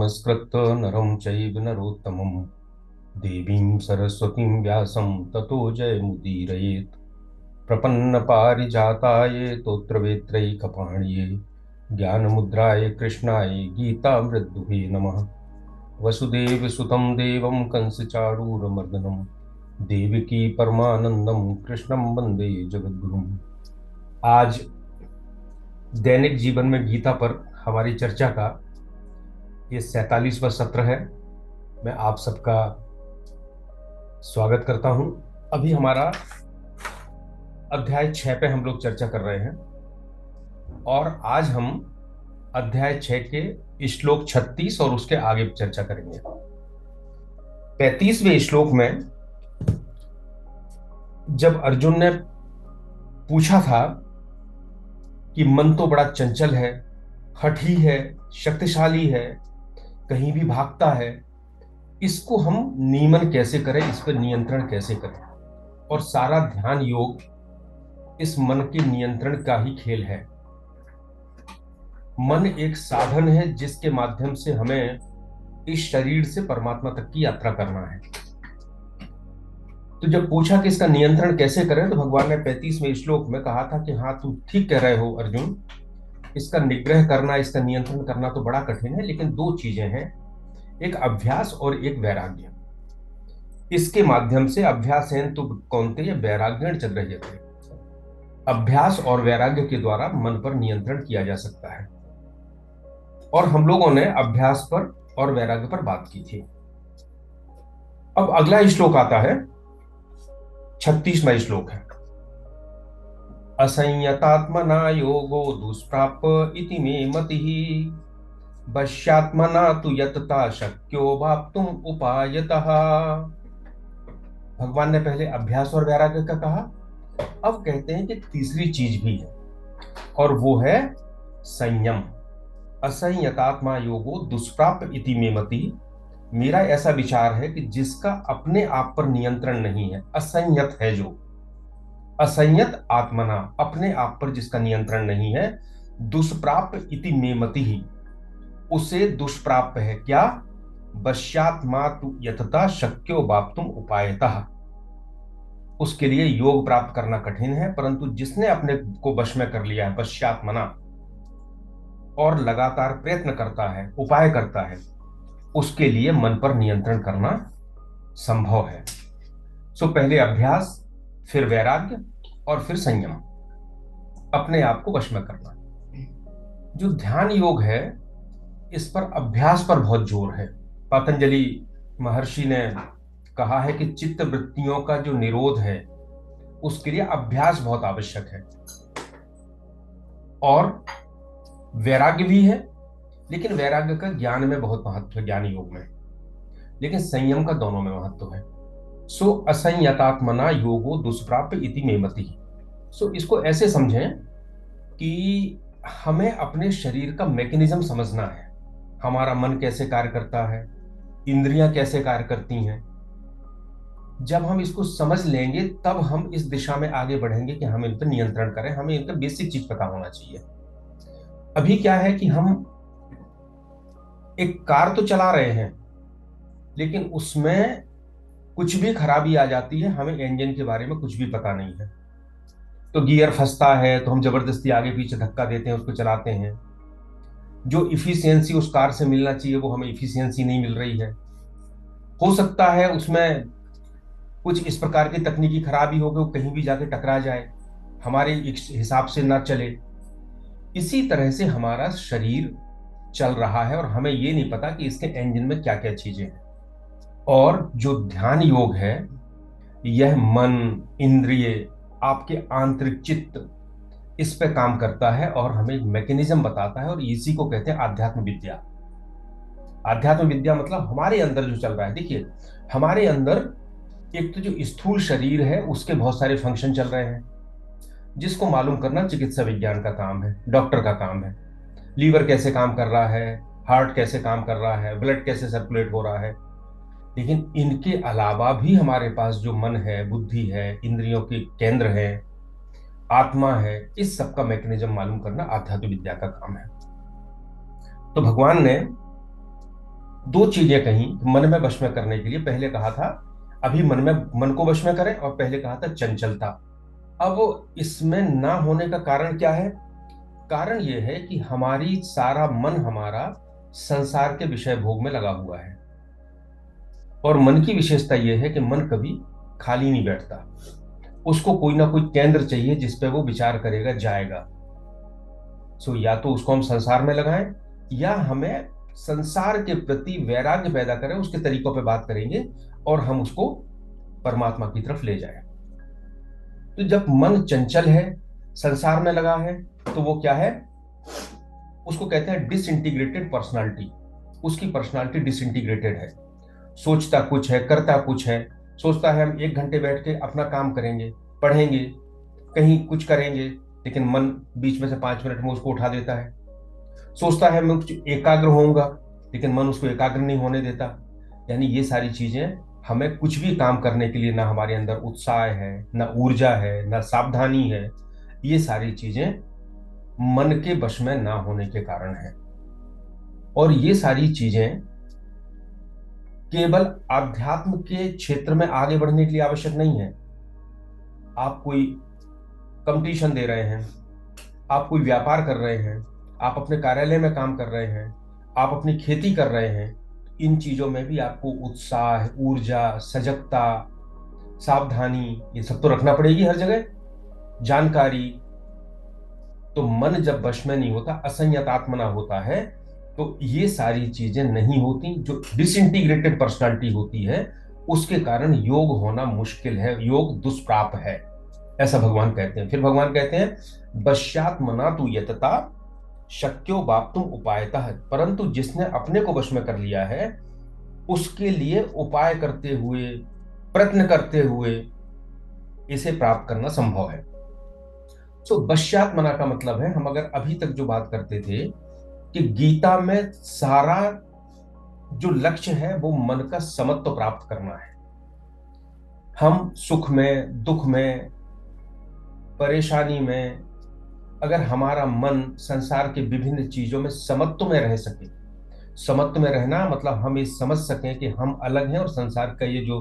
नमस्कृत्य नरं चैव नरोत्तमं देवीं सरस्वतीं व्यासं ततो जयमुदीरयेत्। प्रपन्नपारिजाताय तोत्रवेत्रैकपाणिये ज्ञानमुद्राय कृष्णाय गीतामृतदुहे नमः। वसुदेवसुतं देवं कंसचारूरमर्दनं देवकी परमानंदं कृष्णं वंदे जगद्गुरुम्। आज दैनिक जीवन में गीता पर हमारी चर्चा का ये 47वां सत्र है। मैं आप सबका स्वागत करता हूं। अभी हमारा अध्याय 6 पे हम लोग चर्चा कर रहे हैं और आज हम अध्याय 6 के श्लोक 36 और उसके आगे चर्चा करेंगे। 35वें श्लोक में जब अर्जुन ने पूछा था कि मन तो बड़ा चंचल है, हठी है, शक्तिशाली है, कहीं भी भागता है, इसको हम नियमन कैसे करें, इस पर नियंत्रण कैसे करें। और सारा ध्यान योग इस मन के नियंत्रण का ही खेल है। मन एक साधन है जिसके माध्यम से हमें इस शरीर से परमात्मा तक की यात्रा करना है। तो जब पूछा कि इसका नियंत्रण कैसे करें, तो भगवान ने 35वें श्लोक में कहा था कि हाँ, तुम ठीक कह रहे हो अर्जुन, इसका निग्रह करना, इसका नियंत्रण करना तो बड़ा कठिन है, लेकिन दो चीजें हैं, एक अभ्यास और एक वैराग्य। इसके माध्यम से अभ्यास है तो कौनते ये वैराग्य चल रही थे। अभ्यास और वैराग्य के द्वारा मन पर नियंत्रण किया जा सकता है। और हम लोगों ने अभ्यास पर और वैराग्य पर बात की थी। अब अगला श्लोक आता है, 36वां श्लोक है। असंयतात्मना योगो दुष्प्राप इति मे मतिः वश्यात्मना तु यतता शक्यो वाप्तुम उपायतः। भगवान ने पहले अभ्यास और वैराग्य का कहा, अब कहते हैं कि तीसरी चीज भी है और वो है संयम। असंयतात्मा योगो दुष्प्राप इति मे मति। मेरा ऐसा विचार है कि जिसका अपने आप पर नियंत्रण नहीं है, असंयत है, जो असंयत आत्मना, अपने आप पर जिसका नियंत्रण नहीं है, दुष्प्राप इति मे मति ही, उसे दुष्प्राप्य है। क्या? वश्यात्मा तु यतता शक्यो वाप्तुम उपायतः। उसके लिए योग प्राप्त करना कठिन है, परंतु जिसने अपने को वश में कर लिया है, वश्यात्मना, और लगातार प्रयत्न करता है, उपाय करता है, उसके लिए मन पर नियंत्रण करना संभव है। सो पहले अभ्यास, फिर वैराग्य और फिर संयम, अपने आप को वश में करना। जो ध्यान योग है, इस पर अभ्यास पर बहुत जोर है। पतंजलि महर्षि ने कहा है कि चित्त वृत्तियों का जो निरोध है, उसके लिए अभ्यास बहुत आवश्यक है। और वैराग्य भी है, लेकिन वैराग्य का ज्ञान में बहुत महत्व है, ज्ञान योग में, लेकिन संयम का दोनों में महत्व है। सो असंयतात्मना योगो दुष्प्राप्य इति मे मति। सो इसको ऐसे समझें कि हमें अपने शरीर का मैकेनिज्म समझना है। हमारा मन कैसे कार्य करता है, इंद्रियां कैसे कार्य करती हैं। जब हम इसको समझ लेंगे तब हम इस दिशा में आगे बढ़ेंगे कि हम इन पर नियंत्रण करें। हमें इनका बेसिक चीज पता होना चाहिए। अभी क्या है कि हम एक कार तो चला रहे हैं, लेकिन उसमें कुछ भी खराबी आ जाती है, हमें इंजन के बारे में कुछ भी पता नहीं है। तो गियर फंसता है तो हम जबरदस्ती आगे पीछे धक्का देते हैं, उसको चलाते हैं। जो इफिशियंसी उस कार से मिलना चाहिए, वो हमें इफिशियंसी नहीं मिल रही है। हो सकता है उसमें कुछ इस प्रकार की तकनीकी खराबी हो गई, कहीं भी जाके टकरा जाए, हमारे हिसाब से ना चले। इसी तरह से हमारा शरीर चल रहा है और हमें ये नहीं पता कि इसके इंजन में क्या क्या चीजें हैं। और जो ध्यान योग है, यह मन, इंद्रिय, आपके आंतरिक चित्त, इस पे काम करता है और हमें एक मैकेनिज्म बताता है, और इसी को कहते हैं आध्यात्म विद्या। आध्यात्म विद्या मतलब हमारे अंदर जो चल रहा है। देखिए, हमारे अंदर एक तो जो स्थूल शरीर है, उसके बहुत सारे फंक्शन चल रहे हैं, जिसको मालूम करना चिकित्सा विज्ञान का काम है, डॉक्टर का काम है। लीवर कैसे काम कर रहा है, हार्ट कैसे काम कर रहा है, ब्लड कैसे सर्कुलेट हो रहा है। लेकिन इनके अलावा भी हमारे पास जो मन है, बुद्धि है, इंद्रियों के केंद्र है, आत्मा है, इस सब का मैकेनिज्म मालूम करना आध्यात्म विद्या का काम है। तो भगवान ने दो चीजें कही मन में वश में करने के लिए। पहले कहा था अभी मन को वश में करें, और पहले कहा था चंचलता। अब इसमें ना होने का कारण क्या है? कारण यह है कि हमारी सारा मन हमारा संसार के विषय भोग में लगा हुआ है। और मन की विशेषता यह है कि मन कभी खाली नहीं बैठता, उसको कोई ना कोई केंद्र चाहिए जिस पे वो विचार करेगा, जाएगा। सो या तो उसको हम संसार में लगाएं, या हमें संसार के प्रति वैराग्य पैदा करें, उसके तरीकों पे बात करेंगे और हम उसको परमात्मा की तरफ ले जाएं। तो जब मन चंचल है, संसार में लगा है, तो वो क्या है? उसको कहते हैं डिसइंटीग्रेटेड पर्सनालिटी। उसकी पर्सनालिटी डिसइंटीग्रेटेड है, सोचता कुछ है, करता कुछ है। सोचता है हम 1 घंटे बैठ के अपना काम करेंगे, पढ़ेंगे, कहीं कुछ करेंगे, लेकिन मन बीच में से 5 मिनट में उसको उठा देता है। सोचता है मैं कुछ एकाग्र होऊंगा, लेकिन मन उसको एकाग्र नहीं होने देता। यानी ये सारी चीजें, हमें कुछ भी काम करने के लिए ना हमारे अंदर उत्साह है, ना ऊर्जा है, ना सावधानी है। ये सारी चीजें मन के वश में ना होने के कारण है। और ये सारी चीजें केवल आध्यात्म के क्षेत्र में आगे बढ़ने के लिए आवश्यक नहीं है। आप कोई कंपटीशन दे रहे हैं, आप कोई व्यापार कर रहे हैं, आप अपने कार्यालय में काम कर रहे हैं, आप अपनी खेती कर रहे हैं, इन चीजों में भी आपको उत्साह, ऊर्जा, सजगता, सावधानी, ये सब तो रखना पड़ेगी हर जगह, जानकारी। तो मन जब वश में नहीं होता, असंयतात्मना होता है, तो ये सारी चीजें नहीं होती। जो डिसइंटीग्रेटेड पर्सनालिटी होती है, उसके कारण योग होना मुश्किल है, योग दुष्प्राप है, ऐसा भगवान कहते हैं। फिर भगवान कहते हैं वश्यात्मना तु यतता शक्यो वाप्तुम उपायतः। परंतु जिसने अपने को वश में कर लिया है, उसके लिए उपाय करते हुए, प्रयत्न करते हुए इसे प्राप्त करना संभव है। सो वश्यात्मना का मतलब है, हम अगर अभी तक जो बात करते थे कि गीता में सारा जो लक्ष्य है वो मन का समत्व प्राप्त करना है। हम सुख में, दुख में, परेशानी में, अगर हमारा मन संसार के विभिन्न चीजों में समत्व में रह सके, समत्व में रहना मतलब हम ये समझ सकें कि हम अलग हैं और संसार का ये जो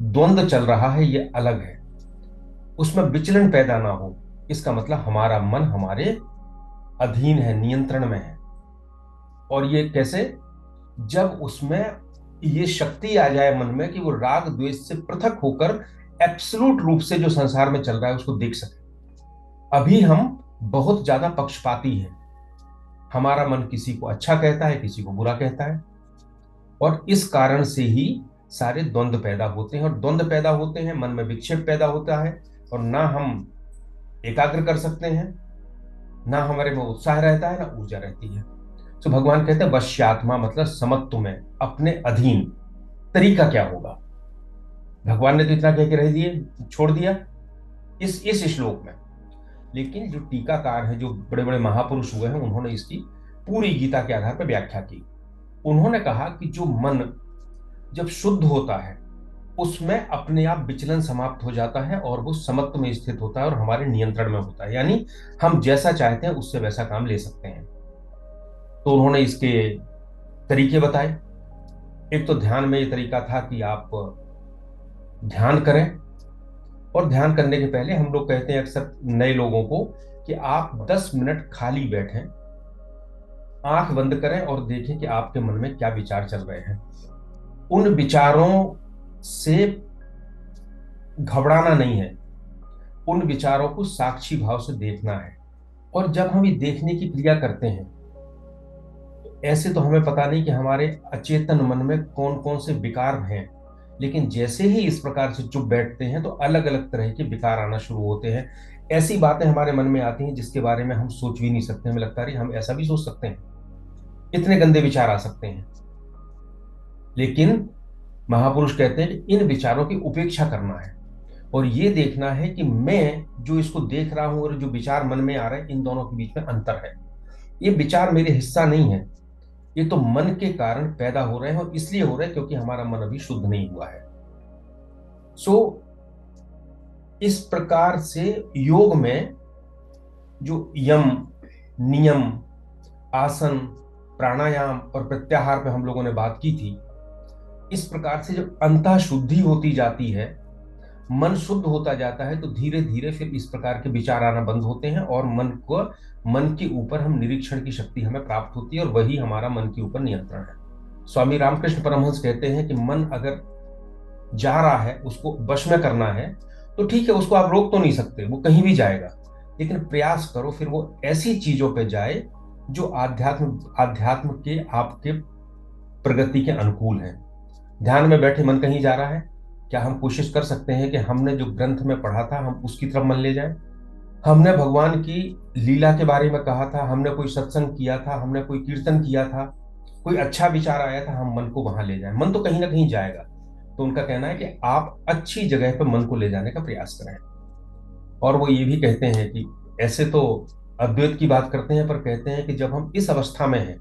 द्वंद्व चल रहा है ये अलग है, उसमें विचलन पैदा ना हो, इसका मतलब हमारा मन हमारे अधीन है, नियंत्रण में है। और ये कैसे? जब उसमें ये शक्ति आ जाए मन में कि वो राग द्वेष से पृथक होकर एब्सोल्यूट रूप से जो संसार में चल रहा है उसको देख सके। अभी हम बहुत ज्यादा पक्षपाती हैं, हमारा मन किसी को अच्छा कहता है, किसी को बुरा कहता है, और इस कारण से ही सारे द्वंद्व पैदा होते हैं। और द्वंद्व पैदा होते हैं, मन में विक्षेप पैदा होता है, और ना हम एकाग्र कर सकते हैं, ना हमारे में उत्साह रहता है, ना ऊर्जा रहती है। तो भगवान कहते हैं वश्यात्मा मतलब समत्व में, अपने अधीन। तरीका क्या होगा? भगवान ने तो इतना कह के रह दिए, छोड़ दिया इस श्लोक में। लेकिन जो टीकाकार हैं, जो बड़े बड़े महापुरुष हुए हैं, उन्होंने इसकी पूरी गीता के आधार पर व्याख्या की। उन्होंने कहा कि जो मन जब शुद्ध होता है, उसमें अपने आप विचलन समाप्त हो जाता है और वो समत्व में स्थित होता है और हमारे नियंत्रण में होता है। यानी हम जैसा चाहते हैं उससे वैसा काम ले सकते हैं। तो उन्होंने इसके तरीके बताए। एक तो ध्यान में ये तरीका था कि आप ध्यान करें, और ध्यान करने के पहले हम लोग कहते हैं अक्सर नए लोगों को कि आप 10 मिनट खाली बैठें, आंख बंद करें और देखें कि आपके मन में क्या विचार चल रहे हैं। उन विचारों से घबराना नहीं है, उन विचारों को साक्षी भाव से देखना है। और जब हम ये देखने की क्रिया करते हैं, तो ऐसे तो हमें पता नहीं कि हमारे अचेतन मन में कौन कौन से विकार हैं, लेकिन जैसे ही इस प्रकार से चुप बैठते हैं तो अलग अलग तरह के विकार आना शुरू होते हैं। ऐसी बातें हमारे मन में आती हैं जिसके बारे में हम सोच भी नहीं सकते। हमें लगता है हम ऐसा भी सोच सकते हैं, इतने गंदे विचार आ सकते हैं। लेकिन महापुरुष कहते हैं कि इन विचारों की उपेक्षा करना है और ये देखना है कि मैं जो इसको देख रहा हूं और जो विचार मन में आ रहे हैं, इन दोनों के बीच में अंतर है। ये विचार मेरे हिस्सा नहीं है, ये तो मन के कारण पैदा हो रहे हैं, और इसलिए हो रहे हैं क्योंकि हमारा मन अभी शुद्ध नहीं हुआ है। सो इस प्रकार से योग में जो यम, नियम, आसन, प्राणायाम और प्रत्याहार पे हम लोगों ने बात की थी। इस प्रकार से जब अंतः शुद्धि होती जाती है, मन शुद्ध होता जाता है, तो धीरे धीरे फिर इस प्रकार के विचार आना बंद होते हैं और मन के ऊपर हम निरीक्षण की शक्ति हमें प्राप्त होती है और वही हमारा मन के ऊपर नियंत्रण है। स्वामी रामकृष्ण परमहंस कहते हैं कि मन अगर जा रहा है, उसको वश में करना है, तो ठीक है, उसको आप रोक तो नहीं सकते, वो कहीं भी जाएगा, लेकिन प्रयास करो फिर वो ऐसी चीजों पे जाए जो आध्यात्म आध्यात्म के आपके प्रगति के अनुकूल है। ध्यान में बैठे मन कहीं जा रहा है, क्या हम कोशिश कर सकते हैं कि हमने जो ग्रंथ में पढ़ा था हम उसकी तरफ मन ले जाएं? हमने भगवान की लीला के बारे में कहा था, हमने कोई सत्संग किया था, हमने कोई कीर्तन किया था, कोई अच्छा विचार आया था, हम मन को वहां ले जाएं? मन तो कहीं ना कहीं जाएगा। तो उनका कहना है कि आप अच्छी जगह पर मन को ले जाने का प्रयास करें। और वो ये भी कहते हैं कि ऐसे तो अद्वैत की बात करते हैं, पर कहते हैं कि जब हम इस अवस्था में हैं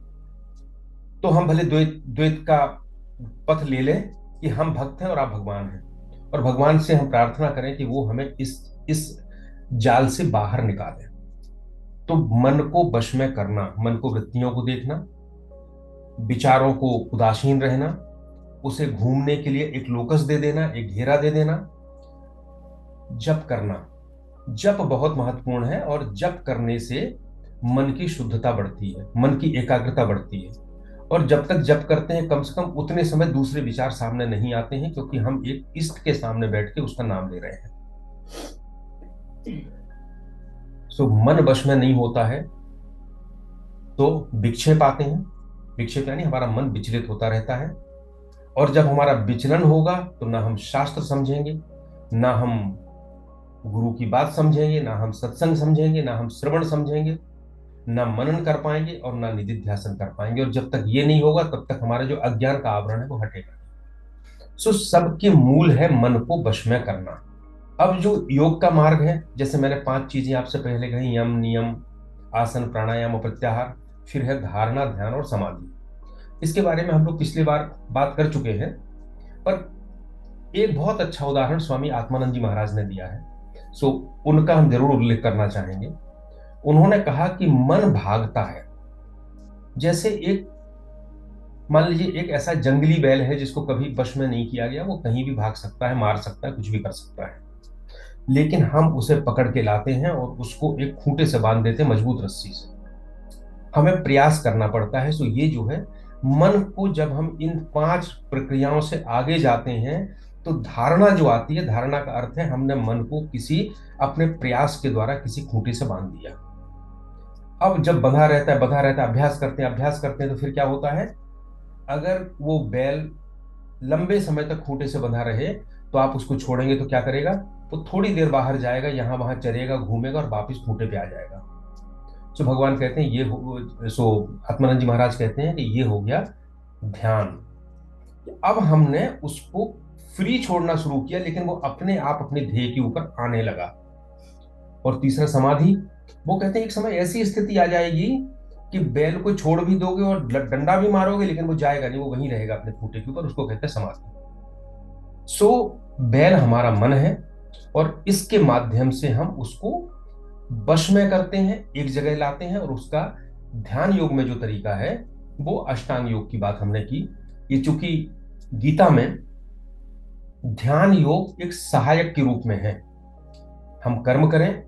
तो हम भले द्वैत द्वैत का पथ ले लें कि हम भक्त हैं और आप भगवान हैं, और भगवान से हम प्रार्थना करें कि वो हमें इस जाल से बाहर निकाले। तो मन को वश में करना, मन को वृत्तियों को देखना, विचारों को उदासीन रहना, उसे घूमने के लिए एक लोकस दे देना, एक घेरा दे देना, जप करना। जप बहुत महत्वपूर्ण है, और जप करने से मन की शुद्धता बढ़ती है, मन की एकाग्रता बढ़ती है। और जब तक जप करते हैं कम से कम उतने समय दूसरे विचार सामने नहीं आते हैं, क्योंकि हम एक इष्ट के सामने बैठ के उसका नाम ले रहे हैं। सो मन वश में नहीं होता है तो विक्षेप आते हैं। विक्षेप यानी हमारा मन विचलित होता रहता है, और जब हमारा विचलन होगा तो ना हम शास्त्र समझेंगे, ना हम गुरु की बात समझेंगे, ना हम सत्संग समझेंगे, ना हम श्रवण समझेंगे, ना मनन कर पाएंगे और ना निधिध्यासन कर पाएंगे। और जब तक ये नहीं होगा तब तक हमारा जो अज्ञान का आवरण है वो हटेगा। सो सबके मूल है मन को वश में करना। अब जो योग का मार्ग है, जैसे मैंने 5 चीजें आपसे पहले कही, यम, नियम, आसन, प्राणायाम और प्रत्याहार, फिर है धारणा, ध्यान और समाधि। इसके बारे में हम लोग पिछली बार बात कर चुके हैं, पर एक बहुत अच्छा उदाहरण स्वामी आत्मानंद जी महाराज ने दिया है, सो उनका हम जरूर उल्लेख करना चाहेंगे। उन्होंने कहा कि मन भागता है, जैसे एक, मान लीजिए एक ऐसा जंगली बैल है जिसको कभी वश में नहीं किया गया, वो कहीं भी भाग सकता है, मार सकता है, कुछ भी कर सकता है, लेकिन हम उसे पकड़ के लाते हैं और उसको एक खूंटे से बांध देते हैं, मजबूत रस्सी से। हमें प्रयास करना पड़ता है। सो ये जो है मन को, जब हम इन 5 प्रक्रियाओं से आगे जाते हैं तो धारणा जो आती है, धारणा का अर्थ है हमने मन को किसी अपने प्रयास के द्वारा किसी खूंटे से बांध दिया। अब जब बंधा रहता है, बंधा रहता है, अभ्यास करते हैं, तो फिर क्या होता है, अगर वो बैल लंबे समय तक खूंटे से बंधा रहे तो आप उसको छोड़ेंगे तो क्या करेगा, वो थोड़ी देर बाहर जाएगा, यहां वहां चरेगा, घूमेगा और वापिस खूंटे पे आ जाएगा। सो भगवान कहते हैं सो आत्मानंद जी महाराज कहते हैं कि ये हो गया ध्यान। अब हमने उसको फ्री छोड़ना शुरू किया, लेकिन वो अपने आप अपने ध्येय के ऊपर आने लगा। और तीसरा समाधि, वो कहते हैं एक समय ऐसी स्थिति आ जाएगी कि बैल को छोड़ भी दोगे और डंडा भी मारोगे, लेकिन वो जाएगा नहीं, वो वहीं रहेगा अपने खूंटे के ऊपर, उसको कहते हैं समाधि। सो बैल हमारा मन है, और इसके माध्यम से हम उसको वश में करते हैं, एक जगह लाते हैं। और उसका ध्यान योग में जो तरीका है वो अष्टांग योग की बात हमने की। ये चूंकि गीता में ध्यान योग एक सहायक के रूप में है, हम कर्म करें,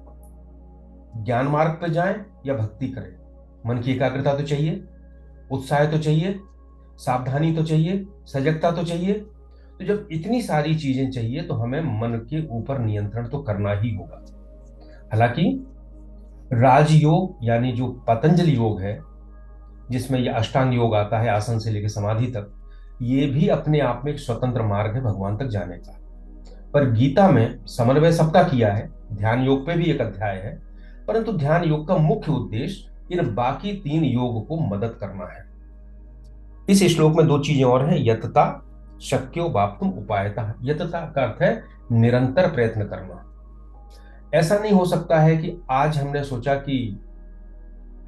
ज्ञान मार्ग पर जाएं या भक्ति करें, मन की एकाग्रता तो चाहिए, उत्साह तो चाहिए, सावधानी तो चाहिए, सजगता तो चाहिए। तो जब इतनी सारी चीजें चाहिए तो हमें मन के ऊपर नियंत्रण तो करना ही होगा। हालांकि राजयोग यानी जो पतंजलि योग है, जिसमें यह अष्टांग योग आता है, आसन से लेकर समाधि तक, ये भी अपने आप में एक स्वतंत्र मार्ग है भगवान तक जाने का। पर गीता में समन्वय सबका किया है, ध्यान योग पे भी एक अध्याय है, परंतु ध्यान योग का मुख्य उद्देश्य इन बाकी 3 योग को मदद करना है। इस श्लोक में 2 चीजें और हैं, यतता शक्यो वाप्तुम उपायतः। यतता का अर्थ है निरंतर प्रयत्न करना। ऐसा नहीं हो सकता है कि आज हमने सोचा कि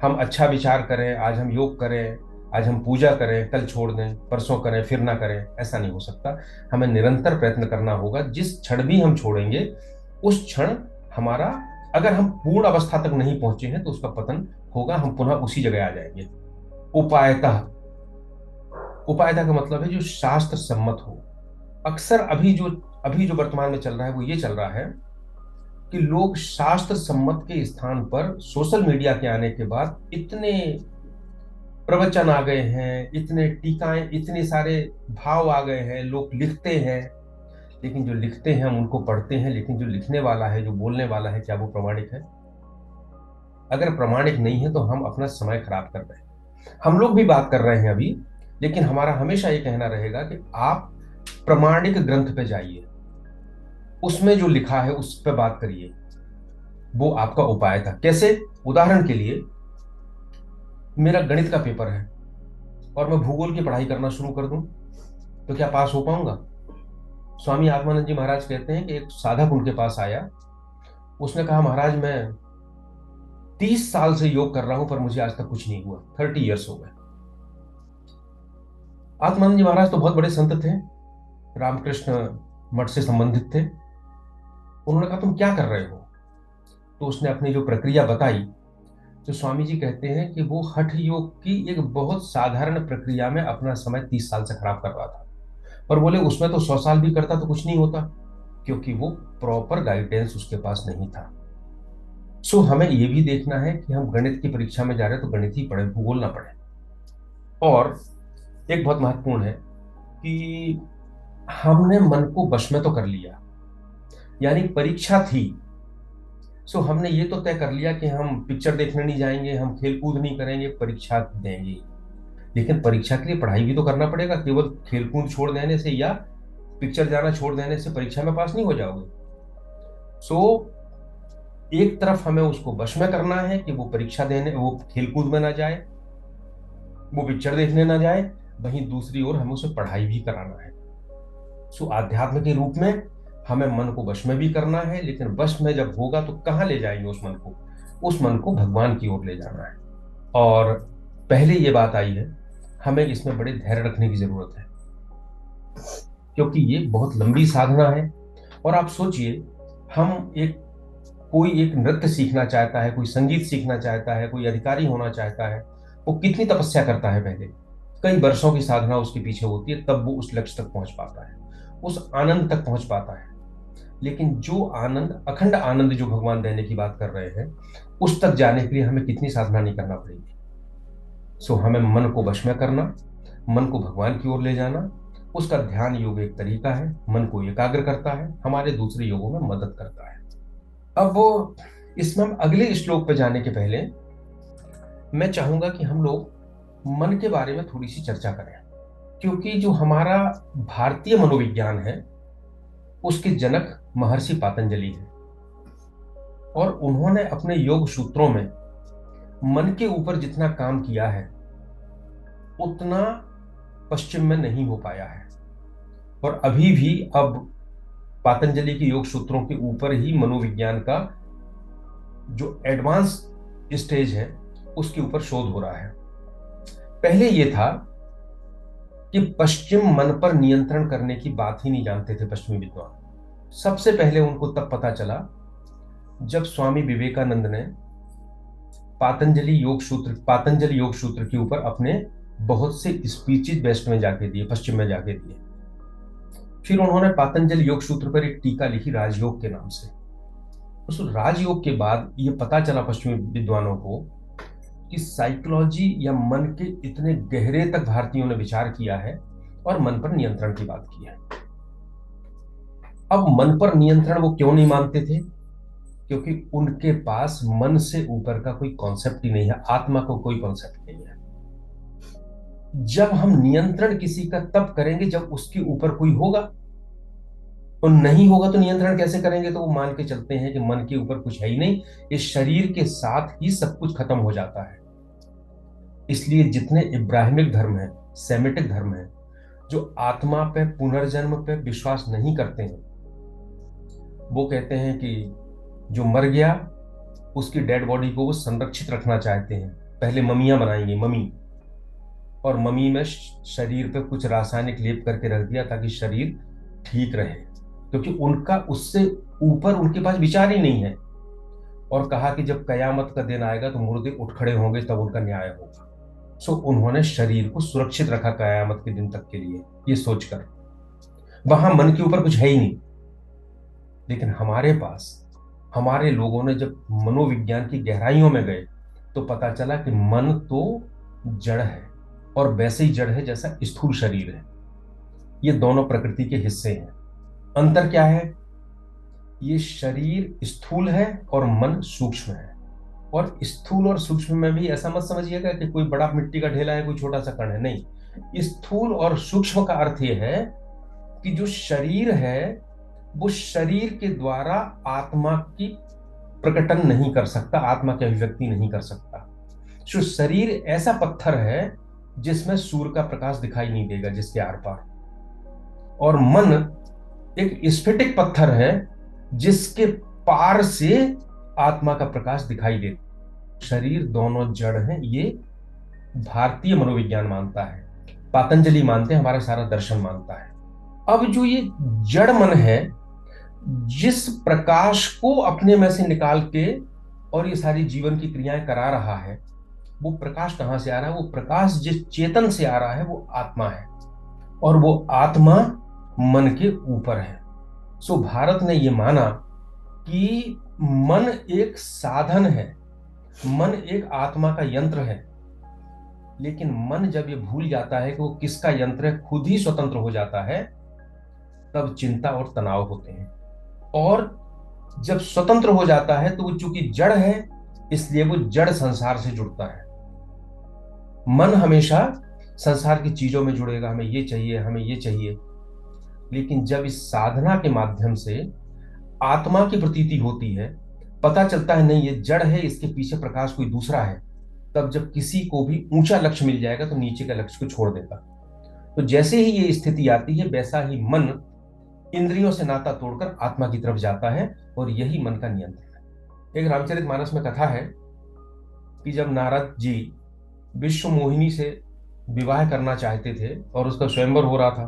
हम अच्छा विचार करें, आज हम योग करें, आज हम पूजा करें, कल छोड़ दें, परसों करें, फिर ना करें, ऐसा नहीं हो सकता। हमें निरंतर प्रयत्न करना होगा। जिस क्षण भी हम छोड़ेंगे उस क्षण हमारा, अगर हम पूर्ण अवस्था तक नहीं पहुंचे हैं तो उसका पतन होगा, हम पुनः उसी जगह आ जाएंगे। उपायतः। उपायतः का मतलब है जो शास्त्र सम्मत हो। अक्सर अभी जो वर्तमान में चल रहा है वो ये चल रहा है कि लोग शास्त्र सम्मत के स्थान पर सोशल मीडिया के आने के बाद इतने प्रवचन आ गए हैं, इतने टीकाएं, इतने सारे भाव आ गए हैं, लोग लिखते हैं। लेकिन जो लिखते हैं हम उनको पढ़ते हैं, लेकिन जो लिखने वाला है, जो बोलने वाला है, क्या वो प्रामाणिक है? अगर प्रामाणिक नहीं है तो हम अपना समय खराब कर रहे हैं। हम लोग भी बात कर रहे हैं अभी, लेकिन हमारा हमेशा ये कहना रहेगा कि आप प्रामाणिक ग्रंथ पे जाइए, उसमें जो लिखा है उस पर बात करिए। वो आपका उपाय था। कैसे? उदाहरण के लिए, मेरा गणित का पेपर है और मैं भूगोल की पढ़ाई करना शुरू कर दूं तो क्या पास हो पाऊंगा? स्वामी आत्मानंद जी महाराज कहते हैं कि एक साधक उनके पास आया। उसने कहा, महाराज मैं 30 साल से योग कर रहा हूं पर मुझे आज तक कुछ नहीं हुआ, 30 ईयर्स हो गए। आत्मानंद जी महाराज तो बहुत बड़े संत थे, रामकृष्ण मठ से संबंधित थे। उन्होंने कहा, तुम क्या कर रहे हो? तो उसने अपनी जो प्रक्रिया बताई। तो स्वामी जी कहते हैं कि वो हठ योग की एक बहुत साधारण प्रक्रिया में अपना समय 30 साल से खराब कर रहा था। पर बोले उसमें तो 100 साल भी करता तो कुछ नहीं होता, क्योंकि वो प्रॉपर गाइडेंस उसके पास नहीं था। सो हमें ये भी देखना है कि हम गणित की परीक्षा में जा रहे हैं तो गणित ही पढ़े, भूगोल ना पढ़े। और एक बहुत महत्वपूर्ण है कि हमने मन को वश में तो कर लिया, यानी परीक्षा थी। सो हमने ये तो तय कर लिया कि हम पिक्चर देखने नहीं जाएंगे, हम खेल कूद नहीं करेंगे, परीक्षा देंगे। लेकिन परीक्षा के लिए पढ़ाई भी तो करना पड़ेगा। केवल खेल कूद छोड़ देने से या पिक्चर जाना छोड़ देने से परीक्षा में पास नहीं हो जाओगे। सो एक तरफ हमें उसको वश में करना है कि वो परीक्षा देने, वो खेल कूद में ना जाए, वो पिक्चर देखने ना जाए। वहीं दूसरी ओर हमें उसे पढ़ाई भी कराना है। सो आध्यात्म के रूप में हमें मन को वश में भी करना है, लेकिन वश में जब होगा तो कहाँ ले जाएंगे उस मन को? उस मन को भगवान की ओर ले जाना है। और पहले ये बात आई है, हमें इसमें बड़े धैर्य रखने की जरूरत है, क्योंकि ये बहुत लंबी साधना है। और आप सोचिए, हम कोई एक नृत्य सीखना चाहता है, कोई संगीत सीखना चाहता है, कोई अधिकारी होना चाहता है, वो कितनी तपस्या करता है पहले। कई वर्षों की साधना उसके पीछे होती है, तब वो उस लक्ष्य तक पहुंच पाता है, उस आनंद तक पहुंच पाता है। लेकिन जो आनंद, अखंड आनंद जो भगवान देने की बात कर रहे हैं, उस तक जाने के लिए हमें कितनी साधना नहीं करना पड़ेगी। सो हमें मन को वश में करना, मन को भगवान की ओर ले जाना, उसका ध्यान योग एक तरीका है, मन को एकाग्र करता है, हमारे दूसरे योगों में मदद करता है। अब वो इसमें हम अगले श्लोक पे जाने के पहले मैं चाहूंगा कि हम लोग मन के बारे में थोड़ी सी चर्चा करें, क्योंकि जो हमारा भारतीय मनोविज्ञान है उसके जनक महर्षि पातंजलि हैं। और उन्होंने अपने योग सूत्रों में मन के ऊपर जितना काम किया है उतना पश्चिम में नहीं हो पाया है। और अभी भी अब पातंजलि के योग सूत्रों के ऊपर ही मनोविज्ञान का जो एडवांस स्टेज है उसके ऊपर शोध हो रहा है। पहले यह था कि पश्चिम मन पर नियंत्रण करने की बात ही नहीं जानते थे पश्चिमी विद्वान। सबसे पहले उनको तब पता चला जब स्वामी विवेकानंद ने पातंजलि योग सूत्र के ऊपर अपने बहुत से स्पीचेज वेस्ट में जाके दिए, पश्चिम में जाके दिए। फिर उन्होंने पातंजलि योग सूत्र पर एक टीका लिखी राजयोग के नाम से। उस राजयोग के बाद ये पता चला पश्चिमी विद्वानों को कि साइकोलॉजी या मन के इतने गहरे तक भारतीयों ने विचार किया है और मन पर नियंत्रण की बात की है। अब मन पर नियंत्रण वो क्यों नहीं मानते थे? क्योंकि उनके पास मन से ऊपर का कोई कॉन्सेप्ट ही नहीं है, आत्मा को कोई कॉन्सेप्ट नहीं है। जब हम नियंत्रण किसी का तब करेंगे जब उसके ऊपर कोई होगा, और नहीं होगा तो नियंत्रण कैसे करेंगे? तो वो मान के चलते हैं कि मन के ऊपर कुछ है ही नहीं, इस शरीर के साथ ही सब कुछ खत्म हो जाता है। इसलिए जितने इब्राहिमिक धर्म हैं, सेमिटिक धर्म हैं, जो आत्मा पे, पुनर्जन्म पे विश्वास नहीं करते हैं, वो कहते हैं कि जो मर गया उसकी डेड बॉडी को वो संरक्षित रखना चाहते हैं। पहले ममियां बनाएंगे, ममी, और ममी में शरीर पे कुछ रासायनिक लेप करके रख दिया ताकि शरीर ठीक रहे, क्योंकि उनका उससे ऊपर उनके पास विचार ही नहीं है। और कहा कि जब कयामत का दिन आएगा तो मुर्दे उठ खड़े होंगे, तब उनका न्याय होगा। सो उन्होंने शरीर को सुरक्षित रखा कयामत के दिन तक के लिए, ये सोचकर वहां मन के ऊपर कुछ है ही नहीं। लेकिन हमारे पास, हमारे लोगों ने जब मनोविज्ञान की गहराइयों में गए तो पता चला कि मन तो जड़ है, और वैसे ही जड़ है जैसा स्थूल शरीर है। ये दोनों प्रकृति के हिस्से हैं। अंतर क्या है? ये शरीर स्थूल है और मन सूक्ष्म है। और स्थूल और सूक्ष्म में भी ऐसा मत समझिएगा कि कोई बड़ा मिट्टी का ढेला है, कोई छोटा सा कण है, नहीं। स्थूल और सूक्ष्म का अर्थ यह है कि जो शरीर है वो शरीर के द्वारा आत्मा की प्रकटन नहीं कर सकता, आत्मा की अभिव्यक्ति नहीं कर सकता। जो शरीर ऐसा पत्थर है जिसमें सूर्य का प्रकाश दिखाई नहीं देगा, जिसके आर पार। और मन एक स्फटिक पत्थर है जिसके पार से आत्मा का प्रकाश दिखाई देता। शरीर दोनों जड़ हैं, ये भारतीय मनोविज्ञान मानता है, पातंजलि मानते हैं, हमारा सारा दर्शन मानता है। अब जो ये जड़ मन है, जिस प्रकाश को अपने में से निकाल के और ये सारी जीवन की क्रियाएं करा रहा है, वो प्रकाश कहां से आ रहा है? वो प्रकाश जिस चेतन से आ रहा है वो आत्मा है, और वो आत्मा मन के ऊपर है। सो भारत ने ये माना कि मन एक साधन है, मन एक आत्मा का यंत्र है। लेकिन मन जब ये भूल जाता है कि वो किसका यंत्र है, खुद ही स्वतंत्र हो जाता है, तब चिंता और तनाव होते हैं। और जब स्वतंत्र हो जाता है तो वो चूंकि जड़ है, इसलिए वो जड़ संसार से जुड़ता है। मन हमेशा संसार की चीजों में जुड़ेगा, हमें ये चाहिए, हमें ये चाहिए। लेकिन जब इस साधना के माध्यम से आत्मा की प्रतीति होती है, पता चलता है नहीं ये जड़ है, इसके पीछे प्रकाश कोई दूसरा है, तब जब किसी को भी ऊंचा लक्ष्य मिल जाएगा तो नीचे के लक्ष्य को छोड़ देगा। तो जैसे ही ये स्थिति आती है, वैसा ही मन इंद्रियों से नाता तोड़कर आत्मा की तरफ जाता है, और यही मन का नियंत्रण है। एक रामचरितमानस में कथा है कि जब नारद जी विश्व मोहिनी से विवाह करना चाहते थे और उसका स्वयंवर हो रहा था,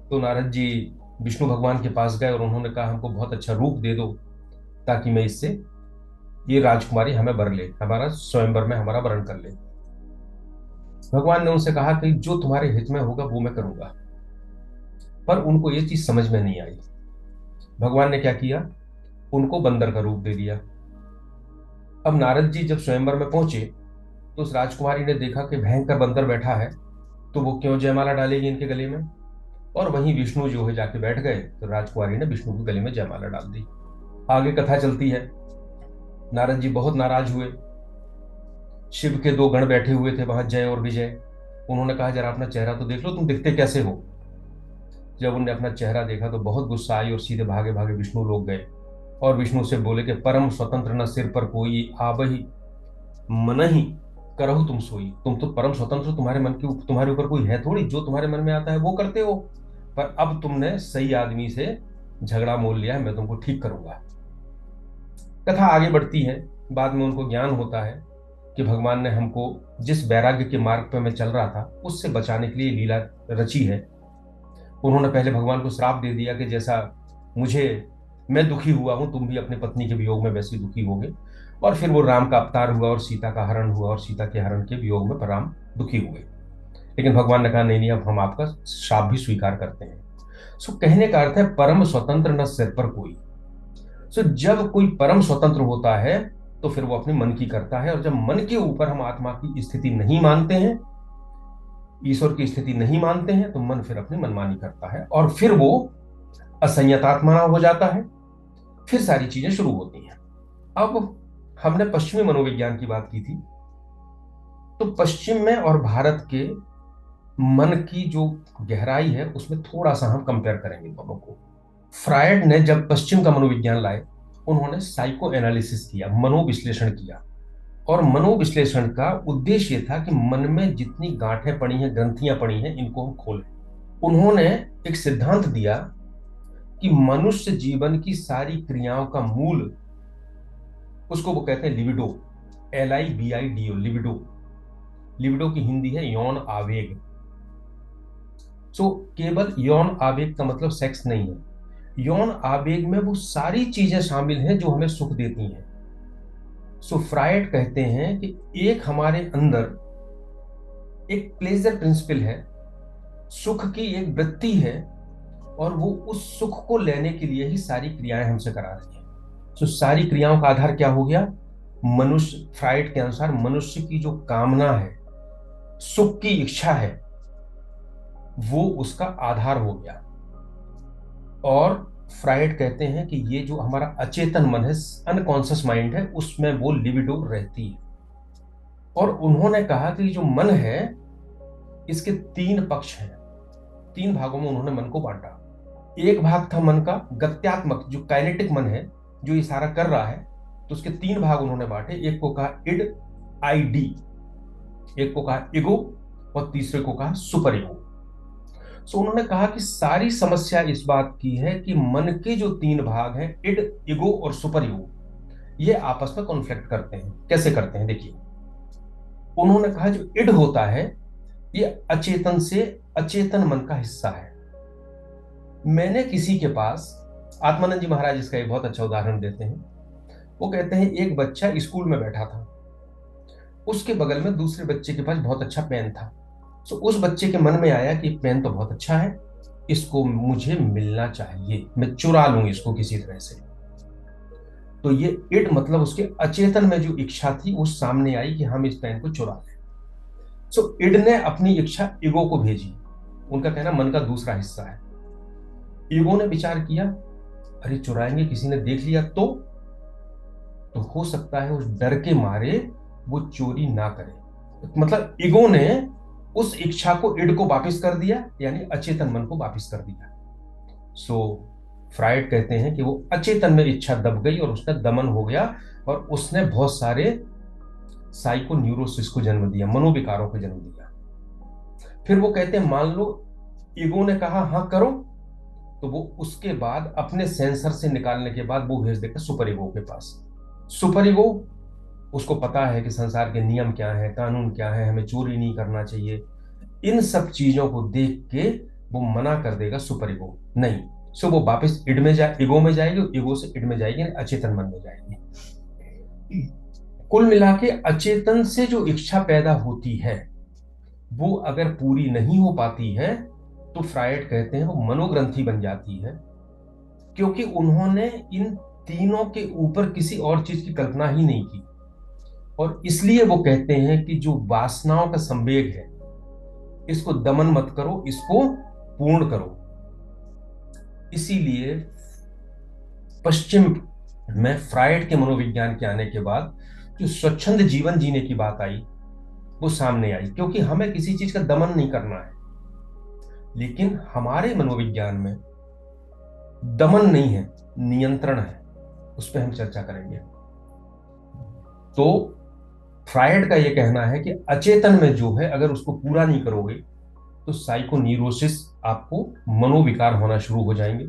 तो नारद जी विष्णु भगवान के पास गए और उन्होंने कहा हमको बहुत अच्छा रूप दे दो ताकि मैं इससे, ये राजकुमारी हमें वर ले, हमारा स्वयंवर में हमारा वरण कर ले। भगवान ने उनसे कहा कि जो तुम्हारे हित में होगा वो मैं करूंगा। पर उनको ये चीज समझ में नहीं आई। भगवान ने क्या किया? उनको बंदर का रूप दे दिया। अब नारद जी जब स्वयंवर में पहुंचे तो उस राजकुमारी ने देखा कि भयंकर बंदर बैठा है, तो वो क्यों जयमाला डालेगी इनके गले में। और वहीं विष्णु जो है जाके बैठ गए, तो राजकुमारी ने विष्णु के गले में जयमाला डाल दी। आगे कथा चलती है, नारद जी बहुत नाराज हुए। शिव के दो गण बैठे हुए थे वहां, जय और विजय। उन्होंने कहा जरा अपना चेहरा तो देख लो, तुम दिखते कैसे हो। जब उन्होंने अपना चेहरा देखा तो बहुत गुस्सा आई और सीधे भागे भागे विष्णु लोग गए और विष्णु से बोले कि परम स्वतंत्र न सिर पर कोई, आबही मन ही करहु तुम सोई। तुम तो परम स्वतंत्र, तुम्हारे मन के ऊपर, तुम्हारे ऊपर कोई है थोड़ी, जो तुम्हारे मन में आता है वो करते हो। पर अब तुमने सही आदमी से झगड़ा मोल लिया है, मैं तुमको ठीक करूंगा। कथा आगे बढ़ती है। बाद में उनको ज्ञान होता है कि भगवान ने हमको जिस वैराग्य के मार्ग पर मैं चल रहा था उससे बचाने के लिए लीला रची है। उन्होंने पहले भगवान को श्राप दे दिया कि जैसा मुझे, मैं दुखी हुआ हूं, तुम भी अपने पत्नी के वियोग में वैसे ही दुखी होगे। और फिर वो राम का अवतार हुआ और सीता का हरण हुआ, और सीता के हरण के वियोग में राम दुखी हुए। लेकिन भगवान ने कहा नहीं नहीं, अब हम आपका श्राप भी स्वीकार करते हैं। सो कहने का अर्थ है परम स्वतंत्र न सिर पर कोई। सो जब कोई परम स्वतंत्र होता है तो फिर वो अपने मन की करता है, और जब मन के ऊपर हम आत्मा की स्थिति नहीं मानते हैं, ईश्वर की स्थिति नहीं मानते हैं, तो मन फिर अपनी मनमानी करता है और फिर वो असंयतात्मा हो जाता है। फिर सारी चीजें शुरू होती हैं। अब हमने पश्चिमी मनोविज्ञान की बात की थी, तो पश्चिम में और भारत के मन की जो गहराई है उसमें थोड़ा सा हम कंपेयर करेंगे दोनों को। फ्रायड ने जब पश्चिम का मनोविज्ञान लाए, उन्होंने साइको एनालिसिस किया, मनोविश्लेषण किया। और मनोविश्लेषण का उद्देश्य था कि मन में जितनी गांठें पड़ी हैं, ग्रंथियां पड़ी हैं, इनको हम खोलें। उन्होंने एक सिद्धांत दिया कि मनुष्य जीवन की सारी क्रियाओं का मूल, उसको वो कहते हैं लिबिडो, LIBIDO, लिबिडो। लिबिडो की हिंदी है यौन आवेग। सो केवल यौन आवेग का मतलब सेक्स नहीं है। यौन आवेग में वो सारी चीजें शामिल हैं जो हमें सुख देती हैं। सो फ्रायड कहते हैं कि एक हमारे अंदर एक प्लेजर प्रिंसिपल है, सुख की एक वृत्ति है, और वो उस सुख को लेने के लिए ही सारी क्रियाएं हमसे करा रही है। तो सारी क्रियाओं का आधार क्या हो गया? मनुष्य, फ्राइड के अनुसार मनुष्य की जो कामना है, सुख की इच्छा है, वो उसका आधार हो गया। और फ्राइड कहते हैं कि ये जो हमारा अचेतन मन है, अनकॉन्शियस माइंड है, उसमें वो लिबिडो रहती है। और उन्होंने कहा कि जो मन है, इसके तीन पक्ष हैं। तीन भागों में उन्होंने मन को बांटा। एक भाग था मन का गत्यात्मक, जो काइनेटिक मन है, जो इशारा कर रहा है, तो उसके तीन भाग उन्होंने बांटे। एक को कहा इड, आई डी, एक को कहा इगो, और तीसरे को कहा सुपर इगो। सो उन्होंने कहा कि सारी समस्या इस बात की है कि मन के जो तीन भाग हैं, इड, इगो और सुपर इगो, ये आपस में कॉन्फ्लिक्ट करते हैं। कैसे करते हैं देखिए। उन्होंने कहा जो इड होता है, ये अचेतन से अचेतन मन का हिस्सा है। मैंने किसी के पास, आत्मानंद जी महाराज इसका एक बहुत अच्छा उदाहरण देते हैं। वो कहते हैं एक बच्चा स्कूल में बैठा था, उसके बगल में दूसरे बच्चे के पास बहुत अच्छा पेन था। सो उस बच्चे के मन में आया कि पेन तो बहुत अच्छा है, इसको मुझे मिलना चाहिए, मैं चुरा लूं इसको किसी तरह से। तो ये इट मतलब उसके अचेतन में जो इच्छा थी वो सामने आई कि हम इस पेन को चुरा लें। सो इड ने अपनी इच्छा ईगो को भेजी। उनका कहना मन का दूसरा हिस्सा है। ईगो ने विचार किया, अरे चुराएंगे, किसी ने देख लिया तो हो सकता है उस डर के मारे वो चोरी ना करे। मतलब ईगो ने उस इच्छा को इड को वापस कर दिया, यानी अचेतन मन को वापस कर दिया। सो फ्राइड कहते हैं कि वो अचेतन में इच्छा दब गई और उसका दमन हो गया, और उसने बहुत सारे साइको न्यूरोसिस को जन्म दिया, मनोविकारों को जन्म दिया। फिर वो कहते हैं मान लो ईगो ने कहा हाँ करो, तो वो उसके बाद अपने सेंसर से निकालने के बाद वो भेज देगा सुपर ईगो के पास। सुपर ईगो, उसको पता है कि संसार के नियम क्या है, कानून क्या है, हमें चोरी नहीं करना चाहिए। इन सब चीजों को देख के वो मना कर देगा सुपर ईगो, नहीं। सो वो वापस इड में जाए, ईगो में जाएगी, ईगो से इड में जाएगी, अचेतन मन में जाएगी। कुल मिला के अचेतन से जो इच्छा पैदा होती है, वो अगर पूरी नहीं हो पाती है तो फ्रायड कहते हैं वो मनोग्रंथि बन जाती है, क्योंकि उन्होंने इन तीनों के ऊपर किसी और चीज की कल्पना ही नहीं की। और इसलिए वो कहते हैं कि जो वासनाओं का संवेग है, इसको दमन मत करो, इसको पूर्ण करो। इसीलिए पश्चिम में फ्रायड के मनोविज्ञान के आने के बाद जो स्वच्छंद जीवन जीने की बात आई, वो सामने आई, क्योंकि हमें किसी चीज का दमन नहीं करना है। लेकिन हमारे मनोविज्ञान में दमन नहीं है, नियंत्रण है। उस पर हम चर्चा करेंगे। तो फ्रायड का यह कहना है कि अचेतन में जो है, अगर उसको पूरा नहीं करोगे तो साइकोन्यूरोसिस, आपको मनोविकार होना शुरू हो जाएंगे।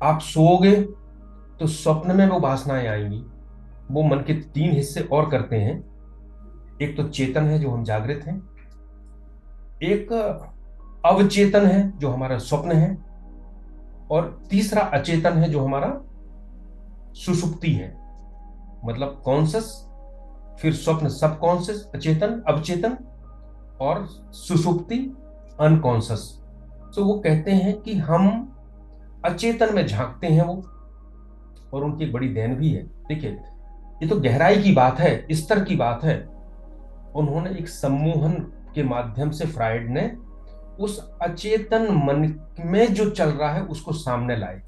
आप सोओगे तो स्वप्न में वो वासनाएं आएंगी। वो मन के तीन हिस्से और करते हैं। एक तो चेतन है जो हम जागृत हैं, एक अवचेतन है जो हमारा स्वप्न है, और तीसरा अचेतन है जो हमारा सुषुप्ति है। मतलब कॉन्शस, फिर स्वप्न सबकॉन्शियस अचेतन अवचेतन, और सुषुप्ति अनकॉन्शस। तो वो कहते हैं कि हम अचेतन में झांकते हैं वो, और उनकी एक बड़ी देन भी है। देखिए, ये तो गहराई की बात है, स्तर की बात है। उन्होंने एक सम्मोहन के माध्यम से, फ्रायड ने उस अचेतन मन में जो चल रहा है उसको सामने लाए,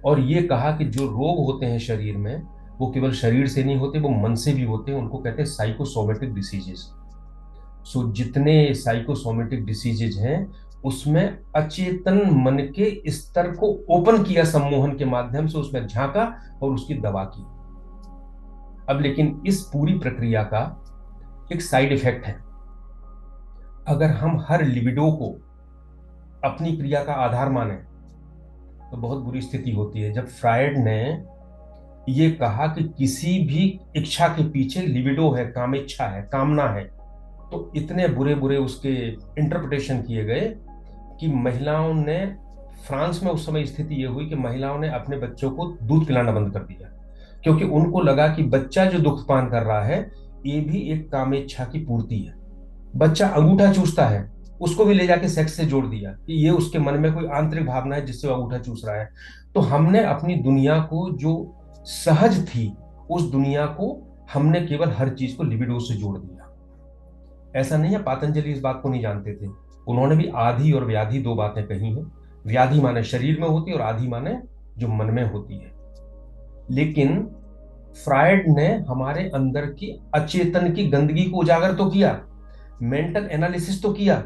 और ये कहा कि जो रोग होते हैं शरीर में, वो केवल शरीर से नहीं होते, वो मन से भी होते हैं। उनको कहते हैं साइकोसोमेटिक डिसीजेस। सो जितने साइकोसोमेटिक डिसीजेज हैं, उसमें अचेतन मन के स्तर को ओपन किया सम्मोहन के माध्यम से, उसमें झांका और उसकी दवा की। अब लेकिन इस पूरी प्रक्रिया का एक साइड इफेक्ट है। अगर हम हर लिबिडो को अपनी क्रिया का आधार माने तो बहुत बुरी स्थिति होती है। जब फ्रायड ने ये कहा कि किसी भी इच्छा के पीछे लिबिडो है, कामेच्छा है, कामना है, तो इतने बुरे बुरे उसके इंटरप्रिटेशन किए गए कि महिलाओं ने, फ्रांस में उस समय स्थिति ये हुई कि महिलाओं ने अपने बच्चों को दूध पिलाना बंद कर दिया, क्योंकि उनको लगा कि बच्चा जो दुख पान कर रहा है, ये भी एक कामेच्छा की पूर्ति है। बच्चा अंगूठा चूसता है, उसको भी ले जाके सेक्स से जोड़ दिया कि ये उसके मन में कोई आंतरिक भावना है जिससे वो अंगूठा चूस रहा है। तो हमने अपनी दुनिया को जो सहज थी, उस दुनिया को हमने केवल हर चीज को लिबिडो से जोड़ दिया। ऐसा नहीं है, पातंजलि इस बात को नहीं जानते थे। उन्होंने भी आधि और व्याधि दो बातें कही हैं। व्याधि माने शरीर में होती है और आधि माने जो मन में होती है। लेकिन फ्रायड ने हमारे अंदर की अचेतन की गंदगी को उजागर तो किया, मेंटल एनालिसिस तो किया,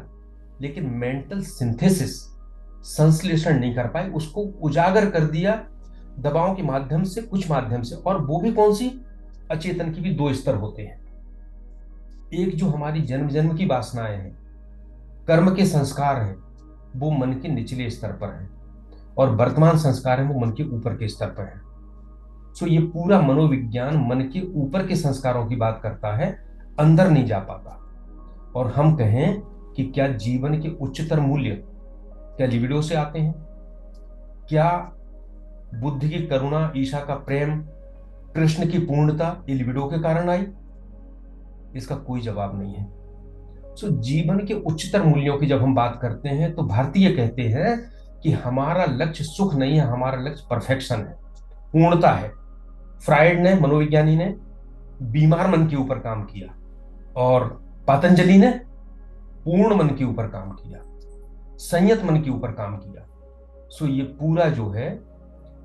लेकिन मेंटल सिंथेसिस, संश्लेषण नहीं कर पाए। उसको उजागर कर दिया दबाव के माध्यम से, कुछ माध्यम से। और वो भी कौन सी? अचेतन की भी दो स्तर होते हैं। एक जो हमारी जन्म जन्म की वासनाएं हैं, कर्म के संस्कार हैं, वो मन के निचले स्तर पर हैं, और वर्तमान संस्कार है वो मन के ऊपर के स्तर पर है। सो ये पूरा मनोविज्ञान मन के ऊपर के संस्कारों की बात करता है, अंदर नहीं जा पाता। और हम कहें कि क्या जीवन के उच्चतर मूल्य क्या लिबिडो से आते हैं? क्या बुद्ध की करुणा, ईशा का प्रेम, कृष्ण की पूर्णता ये लिबिडो के कारण आई? इसका कोई जवाब नहीं है। सो जीवन के उच्चतर मूल्यों की जब हम बात करते हैं तो भारतीय कहते हैं कि हमारा लक्ष्य सुख नहीं है, हमारा लक्ष्य परफेक्शन है, पूर्णता है। फ्रायड ने, मनोविज्ञानी ने, बीमार मन के ऊपर काम किया, और पतंजलि ने पूर्ण मन के ऊपर काम किया, संयत मन के ऊपर काम किया। सो ये पूरा जो है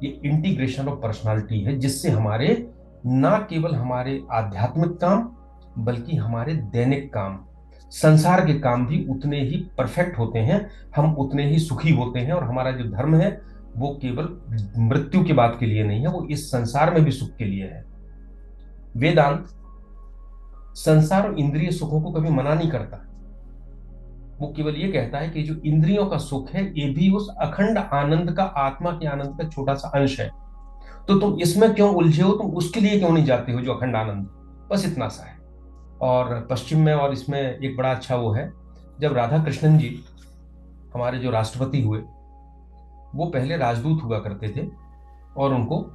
ये इंटीग्रेशन ऑफ पर्सनालिटी है, जिससे हमारे ना केवल हमारे आध्यात्मिक काम बल्कि हमारे दैनिक काम, संसार के काम भी उतने ही परफेक्ट होते हैं, हम उतने ही सुखी होते हैं। और हमारा जो धर्म है वो केवल मृत्यु के बाद के लिए नहीं है, वो इस संसार में भी सुख के लिए है। वेदांत संसार और इंद्रिय सुखों को कभी मना नहीं करता। वो केवल ये कहता है कि जो इंद्रियों का सुख है ये भी उस अखंड आनंद का, आत्मा के आनंद का छोटा सा अंश है। तो तुम इसमें क्यों उलझे हो, तुम उसके लिए क्यों नहीं जाते हो जो अखंड आनंद? बस इतना सा है। और पश्चिम में और इसमें एक बड़ा अच्छा वो है, जब राधा कृष्णन जी हमारे जो राष्ट्रपति हुए, वो पहले राजदूत हुआ करते थे, और उनको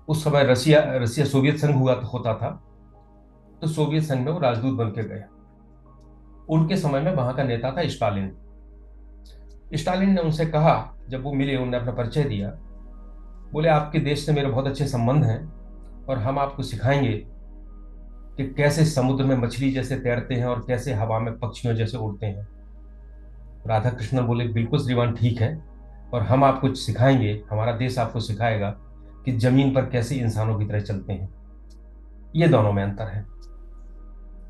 उस समय रसिया रसिया सोवियत संघ हुआ होता था, तो सोवियत संघ में वो राजदूत बन के गए। उनके समय में वहां का नेता था स्टालिन। स्टालिन ने उनसे कहा, जब वो मिले, उन्होंने अपना परिचय दिया, बोले आपके देश से मेरे बहुत अच्छे संबंध हैं और हम आपको सिखाएंगे कि कैसे समुद्र में मछली जैसे तैरते हैं और कैसे हवा में पक्षियों जैसे उड़ते हैं। राधा कृष्ण बोले बिल्कुल श्रीमान, ठीक है, और हम आपको सिखाएंगे, हमारा देश आपको सिखाएगा कि जमीन पर कैसे इंसानों की तरह चलते हैं। ये दोनों में अंतर है।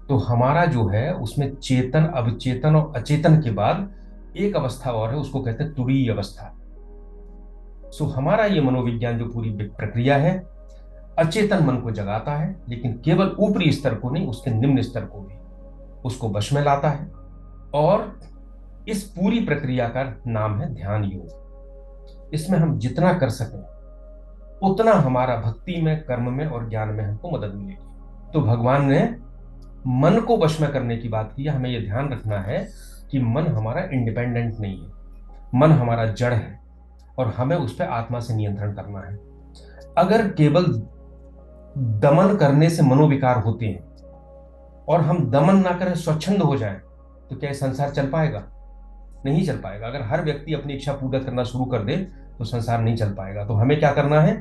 तो हमारा जो है उसमें चेतन, अवचेतन और अचेतन के बाद एक अवस्था और है, उसको कहते हैं तुरीय अवस्था। सो हमारा ये मनोविज्ञान जो पूरी प्रक्रिया है, अचेतन मन को जगाता है, लेकिन केवल ऊपरी स्तर को नहीं, उसके निम्न स्तर को भी उसको वश में लाता है। और इस पूरी प्रक्रिया का नाम है ध्यान योग। इसमें हम जितना कर सकें उतना हमारा भक्ति में, कर्म में और ज्ञान में हमको मदद मिलेगी। तो भगवान ने मन को वश में करने की बात की है। हमें यह ध्यान रखना है कि मन हमारा इंडिपेंडेंट नहीं है, मन हमारा जड़ है, और हमें उस पर आत्मा से नियंत्रण करना है। अगर केवल दमन करने से मनोविकार होते हैं और हम दमन ना करें, स्वच्छंद हो जाएं, तो क्या संसार चल पाएगा? नहीं चल पाएगा। अगर हर व्यक्ति अपनी इच्छा पूरा करना शुरू कर दे तो संसार नहीं चल पाएगा। तो हमें क्या करना है?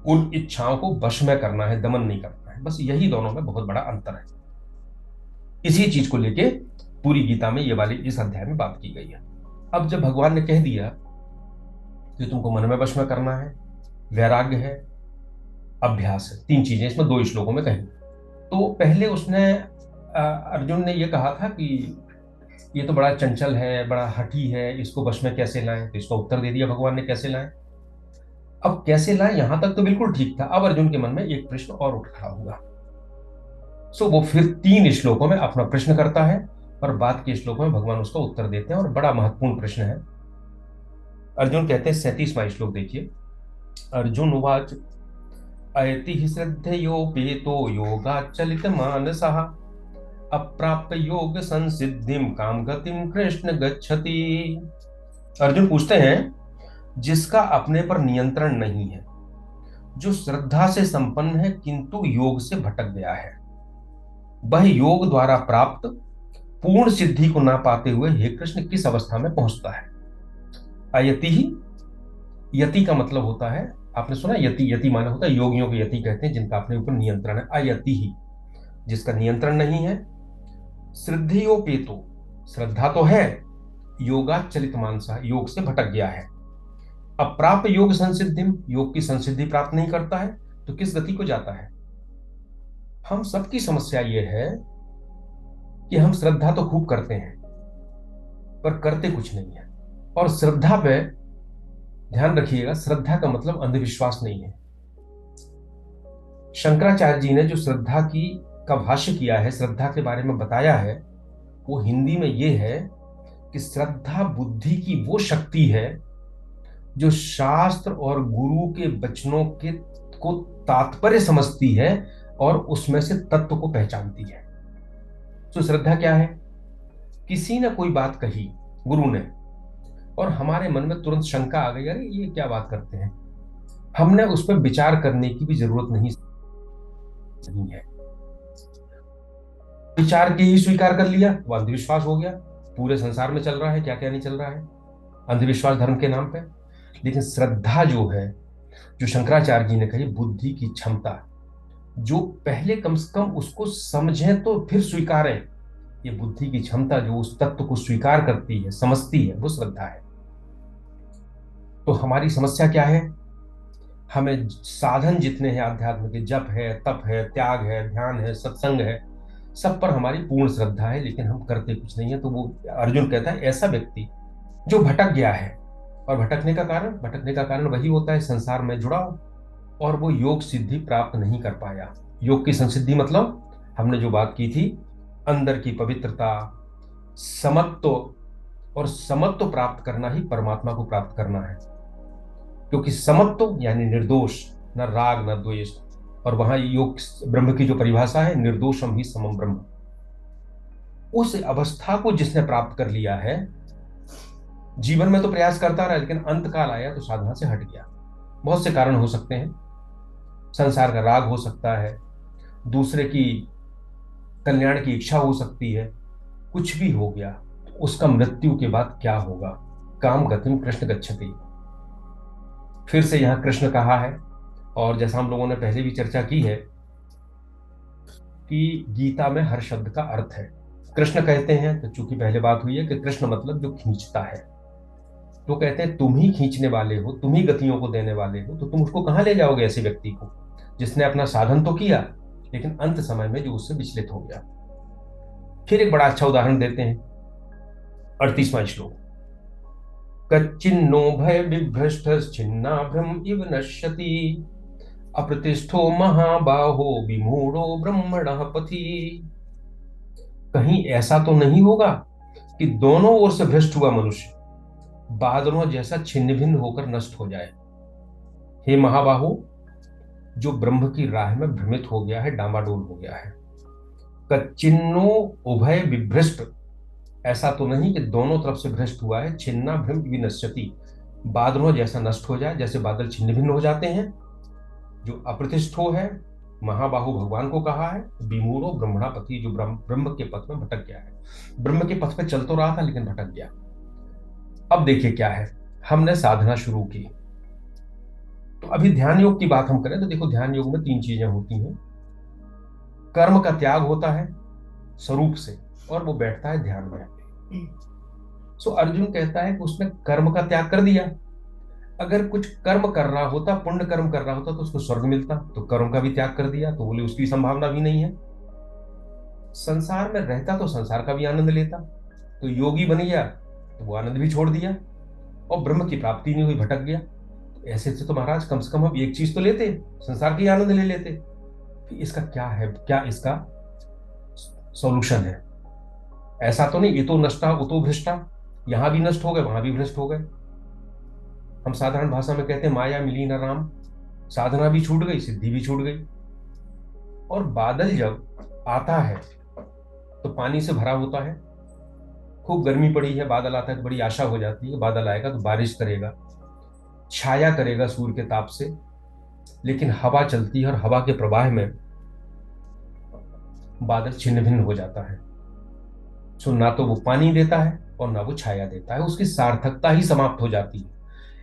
उन इच्छाओं को वश में करना है, दमन नहीं करना है। बस यही दोनों में बहुत बड़ा अंतर है। इसी चीज को लेके पूरी गीता में ये वाली इस अध्याय में बात की गई है। अब जब भगवान ने कह दिया कि तुमको मन में वश में करना है, वैराग्य है, अभ्यास है, तीन चीजें इसमें दो श्लोकों में कही। तो पहले उसने अर्जुन ने ये कहा था कि ये तो बड़ा चंचल है, बड़ा हठी है, इसको वश में कैसे लाएं? तो इसका उत्तर दे दिया भगवान ने, कैसे लाएं। अब कैसे लाएं, यहां तक तो बिल्कुल ठीक था। अब अर्जुन के मन में एक प्रश्न और उठ खड़ा हुआ। सो वो फिर तीन श्लोकों में अपना प्रश्न करता है, और बाद के श्लोकों में भगवान उसका उत्तर देते हैं, और बड़ा महत्वपूर्ण प्रश्न है। अर्जुन कहते हैं, 37वां श्लोक देखिए। अर्जुन उवाच अयति हि श्रद्धयोपेतो योगाचलित मानसः अप्राप्य योग संसिद्धिम काम गतिम कृष्ण गच्छति। अर्जुन पूछते हैं, जिसका अपने पर नियंत्रण नहीं है, जो श्रद्धा से संपन्न है किंतु योग से भटक गया है, वह योग द्वारा प्राप्त पूर्ण सिद्धि को ना पाते हुए हे कृष्ण किस अवस्था में पहुंचता है? अयति ही, यति का मतलब होता है, आपने सुना यति, यति माना होता है योगियों को यति कहते हैं जिनका अपने ऊपर नियंत्रण है। अयति ही, जिसका नियंत्रण नहीं है। श्रद्धेयोपेतो, श्रद्धा तो है, योगाचलित मानसा, योग से भटक गया है। अप्राप्य योग संसिद्धिम, योग की संसिद्धि प्राप्त नहीं करता है, तो किस गति को जाता है? हम सबकी समस्या यह है कि हम श्रद्धा तो खूब करते हैं पर करते कुछ नहीं है। और श्रद्धा पे ध्यान रखिएगा, श्रद्धा का मतलब अंधविश्वास नहीं है। शंकराचार्य जी ने जो श्रद्धा की का भाष्य किया है, श्रद्धा के बारे में बताया है, वो हिंदी में ये है कि श्रद्धा बुद्धि की वो शक्ति है जो शास्त्र और गुरु के वचनों के को तात्पर्य समझती है और उसमें से तत्व को पहचानती है। तो श्रद्धा क्या है? किसी ने कोई बात कही गुरु ने, और हमारे मन में तुरंत शंका आ गई, अरे ये क्या बात करते हैं। हमने उस पर विचार करने की भी जरूरत नहीं है, विचार के ही स्वीकार कर लिया, वो अंधविश्वास हो गया। पूरे संसार में चल रहा है, क्या क्या नहीं चल रहा है अंधविश्वास धर्म के नाम पे। लेकिन श्रद्धा जो है, जो शंकराचार्य जी ने कही बुद्धि की क्षमता, जो पहले कम से कम उसको समझें तो फिर स्वीकारें, ये बुद्धि की क्षमता जो उस तत्व को स्वीकार करती है, समझती है, वो श्रद्धा है। तो हमारी समस्या क्या है? हमें साधन जितने हैं आध्यात्म के, जप है, तप है, त्याग है, ध्यान है, सत्संग है, सब पर हमारी पूर्ण श्रद्धा है, लेकिन हम करते कुछ नहीं है। तो वो अर्जुन कहता है ऐसा व्यक्ति जो भटक गया है, और भटकने का कारण वही होता है संसार में जुड़ा और वो योग सिद्धि प्राप्त नहीं कर पाया। योग की संसिद्धि मतलब हमने जो बात की थी, अंदर की पवित्रता, समत्व, और समत्व प्राप्त करना ही परमात्मा को प्राप्त करना है। क्योंकि समत्व यानी निर्दोष, न राग न द्वेष, और वहां योग ब्रह्म की जो परिभाषा है, निर्दोषम ही समम ब्रह्म। उस अवस्था को जिसने प्राप्त कर लिया है, जीवन में तो प्रयास करता रहा, लेकिन अंत काल आया तो साधना से हट गया। बहुत से कारण हो सकते हैं, संसार का राग हो सकता है, दूसरे की कल्याण की इच्छा हो सकती है, कुछ भी हो गया, उसका मृत्यु के बाद क्या होगा? काम गतिम कृष्ण गच्छति। फिर से यहां कृष्ण कहा है, और जैसा हम लोगों ने पहले भी चर्चा की है कि गीता में हर शब्द का अर्थ है। कृष्ण कहते हैं, तो चूंकि पहले बात हुई है कि कृष्ण मतलब जो खींचता है, तो कहते हैं तुम ही खींचने वाले हो, तुम ही गतियों को देने वाले हो, तो तुम उसको कहां ले जाओगे? ऐसे व्यक्ति को जिसने अपना साधन तो किया, लेकिन अंत समय में जो उससे विचलित हो गया। फिर एक बड़ा अच्छा उदाहरण देते हैं, 38वां श्लोक, कच्चिन्नो भय विभ्रष्टश्चिन्नाभ्रम इव नश्यति, अप्रतिष्ठो महाबाहो विमूढ़ो ब्रह्मणः पथि। कहीं ऐसा तो नहीं होगा कि दोनों ओर से भ्रष्ट हुआ मनुष्य बादलों जैसा छिन्न भिन्न होकर नष्ट हो जाए। हे महाबाहो, जो ब्रह्म की राह में भ्रमित हो गया है, डामाडोल हो गया है। कच्चिन्नो उभय विभ्रष्ट, ऐसा तो नहीं कि दोनों तरफ से भ्रष्ट हुआ है। छिन्ना भ्रम विनश्यति, बादलों जैसा नष्ट हो जाए, जैसे बादल छिन्न भिन्न हो जाते हैं। जो अप्रतिष्ठो है, महाबाहु भगवान को कहा है, विमूढ़ो ब्रह्मणापति, जो ब्रह्म के पथ में भटक गया है। ब्रह्म के पथ पे चल तो रहा था लेकिन भटक गया। अब देखिए क्या है, हमने साधना शुरू की, तो अभी ध्यान योग की बात हम करें तो देखो, ध्यान योग में 3 चीजें होती हैं। कर्म का त्याग होता है स्वरूप से, और वो बैठता है ध्यान में। सो अर्जुन कहता है कि उसने कर्म का त्याग कर दिया। अगर कुछ कर्म कर रहा होता, पुण्य कर्म कर रहा होता, तो उसको स्वर्ग मिलता, तो कर्म का भी त्याग कर दिया, तो बोले उसकी संभावना भी नहीं है। संसार में रहता तो संसार का भी आनंद लेता, तो योगी बन गया तो वो आनंद भी छोड़ दिया, और ब्रह्म की प्राप्ति नहीं हुई, भटक गया। ऐसे से तो महाराज कम से कम हम एक चीज तो लेते, संसार की आनंद ले लेते। इसका क्या है, क्या इसका सॉल्यूशन है? ऐसा तो नहीं, ये तो नष्टा उतो भ्रष्टा, यहां भी नष्ट हो गए, वहां भी भ्रष्ट हो गए। हम साधारण भाषा में कहते हैं माया मिली न राम, साधना भी छूट गई, सिद्धि भी छूट गई। और बादल जब आता है तो पानी से भरा होता है, खूब गर्मी पड़ी है, बादल आता है तो बड़ी आशा हो जाती है, बादल आएगा तो बारिश करेगा, छाया करेगा सूर्य के ताप से। लेकिन हवा चलती है, और हवा के प्रवाह में बादल छिन्न भिन्न हो जाता है। सो ना तो वो पानी देता है और ना वो छाया देता है, उसकी सार्थकता ही समाप्त हो जाती है।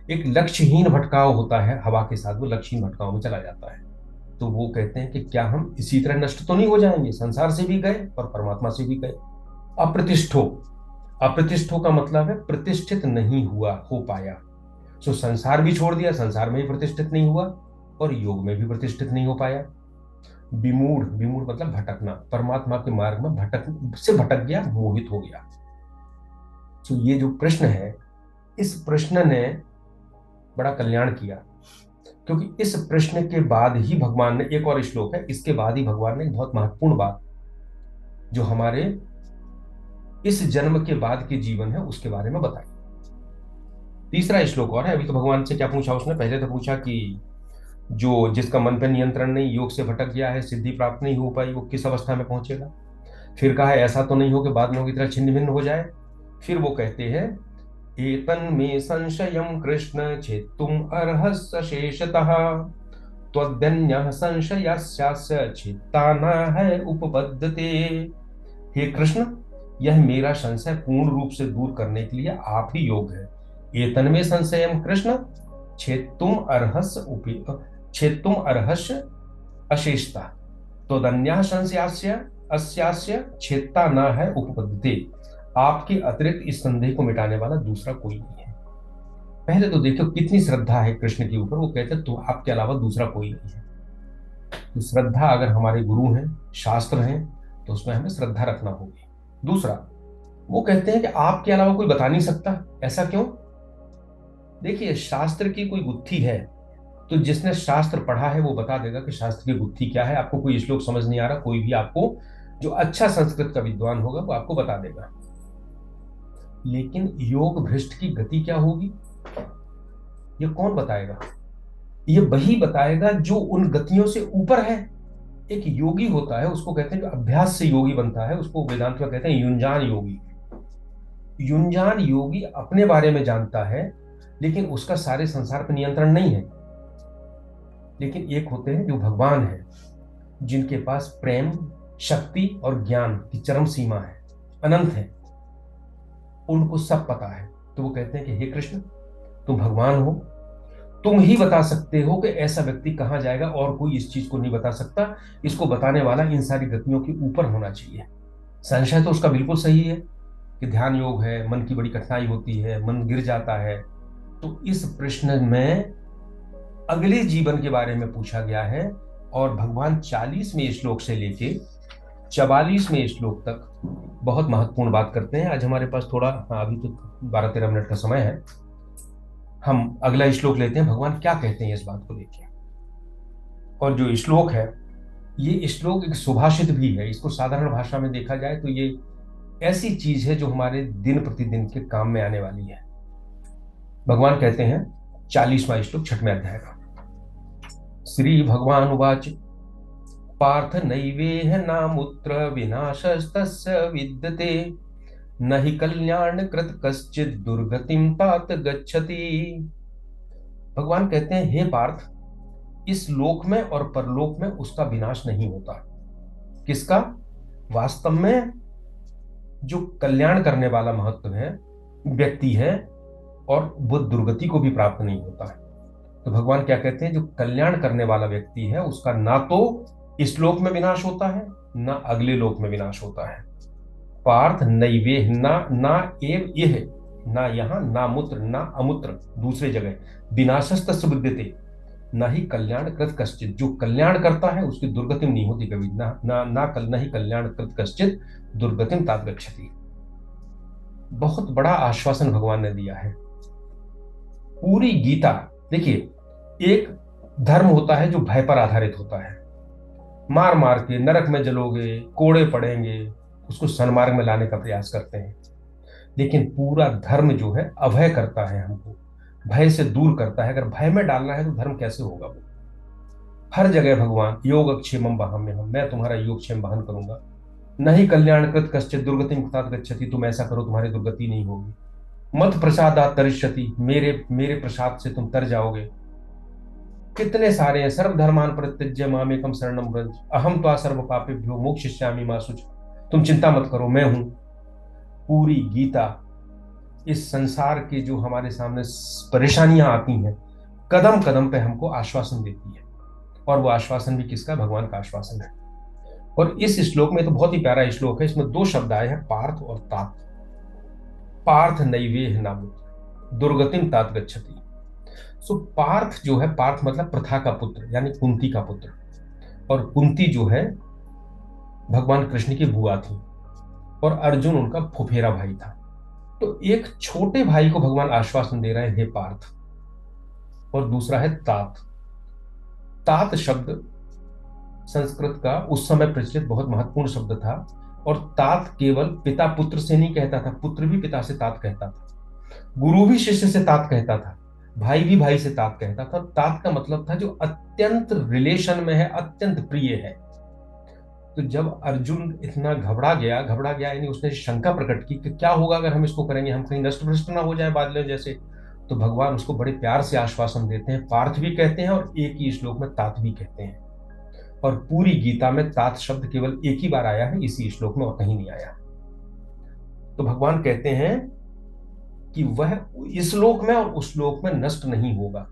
एक लक्ष्यहीन भटकाव होता है हवा के साथ, वो लक्ष्यहीन भटकाव में चला जाता है। तो वो कहते हैं कि क्या हम इसी तरह नष्ट तो नहीं हो जाएंगे, संसार से भी गए और परमात्मा से भी गए। अप्रतिष्ठो, अप्रतिष्ठो का मतलब है प्रतिष्ठित नहीं हुआ, हो पाया। सो संसार भी छोड़ दिया, संसार में भी प्रतिष्ठित नहीं हुआ और योग में भी प्रतिष्ठित नहीं हो पाया। विमूढ़, विमूढ़ मतलब भटकना, परमात्मा के मार्ग में भटक गया, मोहित हो गया। तो ये जो प्रश्न है, इस प्रश्न ने बड़ा कल्याण किया, क्योंकि इस प्रश्न के बाद ही भगवान ने, एक और श्लोक है इसके बाद ही भगवान ने एक बहुत महत्वपूर्ण बात जो हमारे इस जन्म के बाद के जीवन है उसके बारे में बताई। तीसरा श्लोक और है। अभी तो भगवान से क्या पूछा उसने, पहले तो पूछा कि जो जिसका मन पे नियंत्रण नहीं, योग से भटक गया है, सिद्धि प्राप्त नहीं हो पाई, वो किस अवस्था में पहुंचेगा। फिर कहा है ऐसा तो नहीं हो कि बाद में की तरह छिन्न भिन्न हो जाए। फिर वो कहते हैं एतन में संशयम कृष्ण छेत्तुम अर्हस्य शेषतः त्वदन्यः संशयस्यास्य चित्ता न है उपपद्यते। हे कृष्ण, यह मेरा संशय पूर्ण रूप से दूर करने के लिए आप ही योग है। एतन में संशयम कृष्ण छेत्तुम अर्हस्य छेत्तुम अर्हस्य अशेषता त्वदन्यः संशयस्य अस्यास्य छेत्ता न है उपपद्यते। आपके अतिरिक्त इस संदेह को मिटाने वाला दूसरा कोई नहीं है। पहले तो देखो कितनी श्रद्धा है कृष्ण के ऊपर, वो कहते तो आपके अलावा दूसरा कोई नहीं है। तो श्रद्धा, अगर हमारे गुरु हैं, शास्त्र हैं, तो उसमें हमें श्रद्धा रखना होगी। दूसरा, वो कहते हैं कि आपके अलावा कोई बता नहीं सकता। ऐसा क्यों? देखिए, शास्त्र की कोई गुत्थी है तो जिसने शास्त्र पढ़ा है वो बता देगा कि शास्त्र की गुत्थी क्या है। आपको कोई श्लोक समझ नहीं आ रहा, कोई भी आपको जो अच्छा संस्कृत का विद्वान होगा वो आपको बता देगा। लेकिन योग भ्रष्ट की गति क्या होगी, ये कौन बताएगा? ये वही बताएगा जो उन गतियों से ऊपर है। एक योगी होता है, उसको कहते हैं जो अभ्यास से योगी बनता है, उसको वेदांत में कहते हैं युंजान योगी। युंजान योगी अपने बारे में जानता है, लेकिन उसका सारे संसार पर नियंत्रण नहीं है। लेकिन एक होते हैं जो भगवान है, जिनके पास प्रेम, शक्ति और ज्ञान की चरम सीमा है, अनंत है, उनको सब पता है। तो वो कहते हैं कि हे कृष्ण, तुम भगवान हो, तुम ही बता सकते हो कि ऐसा व्यक्ति कहां जाएगा, और कोई इस चीज को नहीं बता सकता। इसको बताने वाला इन सारी गतियों के ऊपर होना चाहिए। संशय तो उसका बिल्कुल सही है कि ध्यान योग है, मन की बड़ी कठिनाई होती है, मन गिर जाता है। तो इस प्रश्न में अगले जीवन के बारे में पूछा गया है, और भगवान 40वें श्लोक से लेके 44वें श्लोक तक बहुत महत्वपूर्ण बात करते हैं। आज हमारे पास थोड़ा, अभी तो 12-13 मिनट का समय है, हम अगला श्लोक लेते हैं, भगवान क्या कहते हैं इस बात को लेके। और जो श्लोक है, ये श्लोक एक सुभाषित भी है। इसको साधारण भाषा में देखा जाए तो ये ऐसी चीज है जो हमारे दिन प्रतिदिन के काम में आने वाली है। भगवान कहते हैं, 40वां श्लोक 6वें अध्याय का, श्री भगवान उवाच पार्थ नैवेह नामुत्र विनाशस्तस्य विद्यते न हि कल्याण कृत कश्चित दुर्गतिम तात गच्छति। भगवान कहते हैं, हे पार्थ, इस लोक में और परलोक में उसका विनाश नहीं होता। किसका? वास्तव में जो कल्याण करने वाला महत्व है, व्यक्ति है, और वो दुर्गति को भी प्राप्त नहीं होता है। तो भगवान क्या कहते हैं, जो कल्याण करने वाला व्यक्ति है उसका ना तो इस लोक में विनाश होता है, ना अगले लोक में विनाश होता है। पार्थ नैवेह, ना एव यह, ना यहाँ, ना मूत्र, ना अमूत्र, दूसरे जगह विनाशस्तस्य विद्यते न ही कल्याण कृत कश्चित, जो कल्याण करता है उसकी दुर्गति नहीं होती कभी, ना ही कल्याण कृत कश्चित दुर्गतिम तात गच्छति। बहुत बड़ा आश्वासन भगवान ने दिया है। पूरी गीता देखिए, एक धर्म होता है जो भय पर आधारित होता है, मार मार के नरक में जलोगे, कोड़े पड़ेंगे, उसको सन्मार्ग में लाने का प्रयास करते हैं। लेकिन पूरा धर्म जो है अभय करता है, हमको भय से दूर करता है। अगर भय में डालना है तो धर्म कैसे होगा? वो हर जगह भगवान योगक्षेमम वहाम्यहम्, मैं तुम्हारा योगक्षेम वहन करूंगा। नहीं कल्याणकृत कश्चित् दुर्गतिम तात गच्छति, तुम ऐसा करो तुम्हारी दुर्गति नहीं होगी। मत प्रसादात् तरिष्यति, मेरे मेरे प्रसाद से तुम तर जाओगे। कितने सारे हैं। सर्वधर्मान परित्यज्य मामेकम शरणम व्रज, अहम त्वा सर्व पापेभ्यो मोक्षयिष्यामि मा शुच। तुम चिंता मत करो, मैं हूं। पूरी गीता इस संसार के जो हमारे सामने परेशानियां आती हैं, कदम कदम पे हमको आश्वासन देती है। और वो आश्वासन भी किसका? भगवान का आश्वासन है। और इस श्लोक में तो बहुत ही प्यारा श्लोक है, इसमें दो शब्द आए हैं, पार्थ और तात। पार्थ नैवेह नामुत्र दुर्गतिम तात गच्छति। सो पार्थ जो है, पार्थ मतलब प्रथा का पुत्र यानी कुंती का पुत्र, और कुंती जो है भगवान कृष्ण की बुआ थी, और अर्जुन उनका फुफेरा भाई था। तो एक छोटे भाई को भगवान आश्वासन दे रहे हैं, हे पार्थ। और दूसरा है तात। तात शब्द संस्कृत का उस समय प्रचलित बहुत महत्वपूर्ण शब्द था। और तात केवल पिता पुत्र से नहीं कहता था, पुत्र भी पिता से तात कहता था, गुरु भी शिष्य से तात कहता था, भाई भी भाई से तात कहता था। तात का मतलब था जो अत्यंत रिलेशन में है, अत्यंत प्रिय है। तो जब अर्जुन इतना घबरा गया यानी उसने शंका प्रकट की कि क्या होगा अगर हम इसको करेंगे, हम कहीं नष्ट भ्रष्ट ना हो जाए बादलों जैसे, तो भगवान उसको बड़े प्यार से आश्वासन देते हैं। पार्थ भी कहते हैं और एक ही श्लोक में तात भी कहते हैं। और पूरी गीता में तात शब्द केवल एक ही बार आया है, इसी श्लोक में, और कहीं नहीं आया। तो भगवान कहते हैं कि वह इस लोक में और उस लोक में नष्ट नहीं होगा।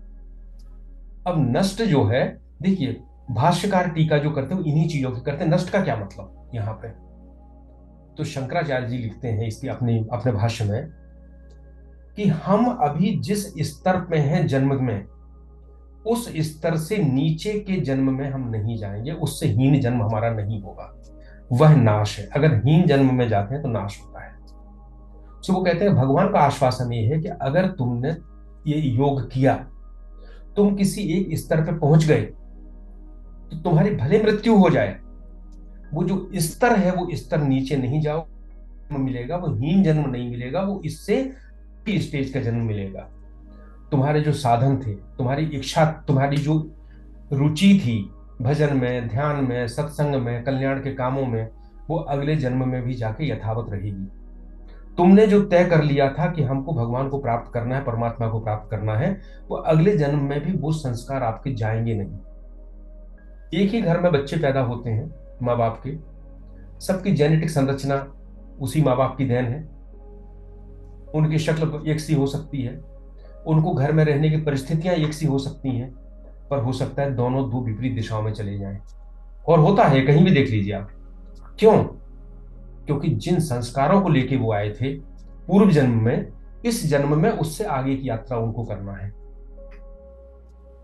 अब नष्ट जो है, देखिए भाष्यकार टीका जो करते हैं इन्हीं चीजों की करते हैं। नष्ट का क्या मतलब यहां पे? तो शंकराचार्य जी लिखते हैं इसकी अपने अपने भाष्य में कि हम अभी जिस स्तर में हैं जन्म में, उस स्तर से नीचे के जन्म में हम नहीं जाएंगे, उससे हीन जन्म हमारा नहीं होगा, वह नाश है। अगर हीन जन्म में जाते हैं तो नाश होता है। तो वो कहते हैं भगवान का आश्वासन ये है कि अगर तुमने ये योग किया, तुम किसी एक स्तर पे पहुंच गए, तो तुम्हारी भले मृत्यु हो जाए, वो जो स्तर है वो स्तर नीचे नहीं जाओ मिलेगा, वो हीन जन्म नहीं मिलेगा, वो इससे स्टेज का जन्म मिलेगा। तुम्हारे जो साधन थे, तुम्हारी इच्छा, तुम्हारी जो रुचि थी भजन में, ध्यान में, सत्संग में, कल्याण के कामों में, वो अगले जन्म में भी जाके यथावत रहेगी। तुमने जो तय कर लिया था कि हमको भगवान को प्राप्त करना है, परमात्मा को प्राप्त करना है, वो अगले जन्म में भी वो संस्कार आपके जाएंगे नहीं। एक ही घर में बच्चे पैदा होते हैं माँ बाप के, सबकी जेनेटिक संरचना उसी माँ बाप की देन है, उनकी शक्ल एक सी हो सकती है, उनको घर में रहने की परिस्थितियां एक सी हो सकती हैं, पर हो सकता है दोनों दो विपरीत दिशाओं में चले जाएं। और होता है, कहीं भी देख लीजिए आप। क्यों? क्योंकि जिन संस्कारों को लेके वो आए थे पूर्व जन्म में, इस जन्म में उससे आगे की यात्रा उनको करना है।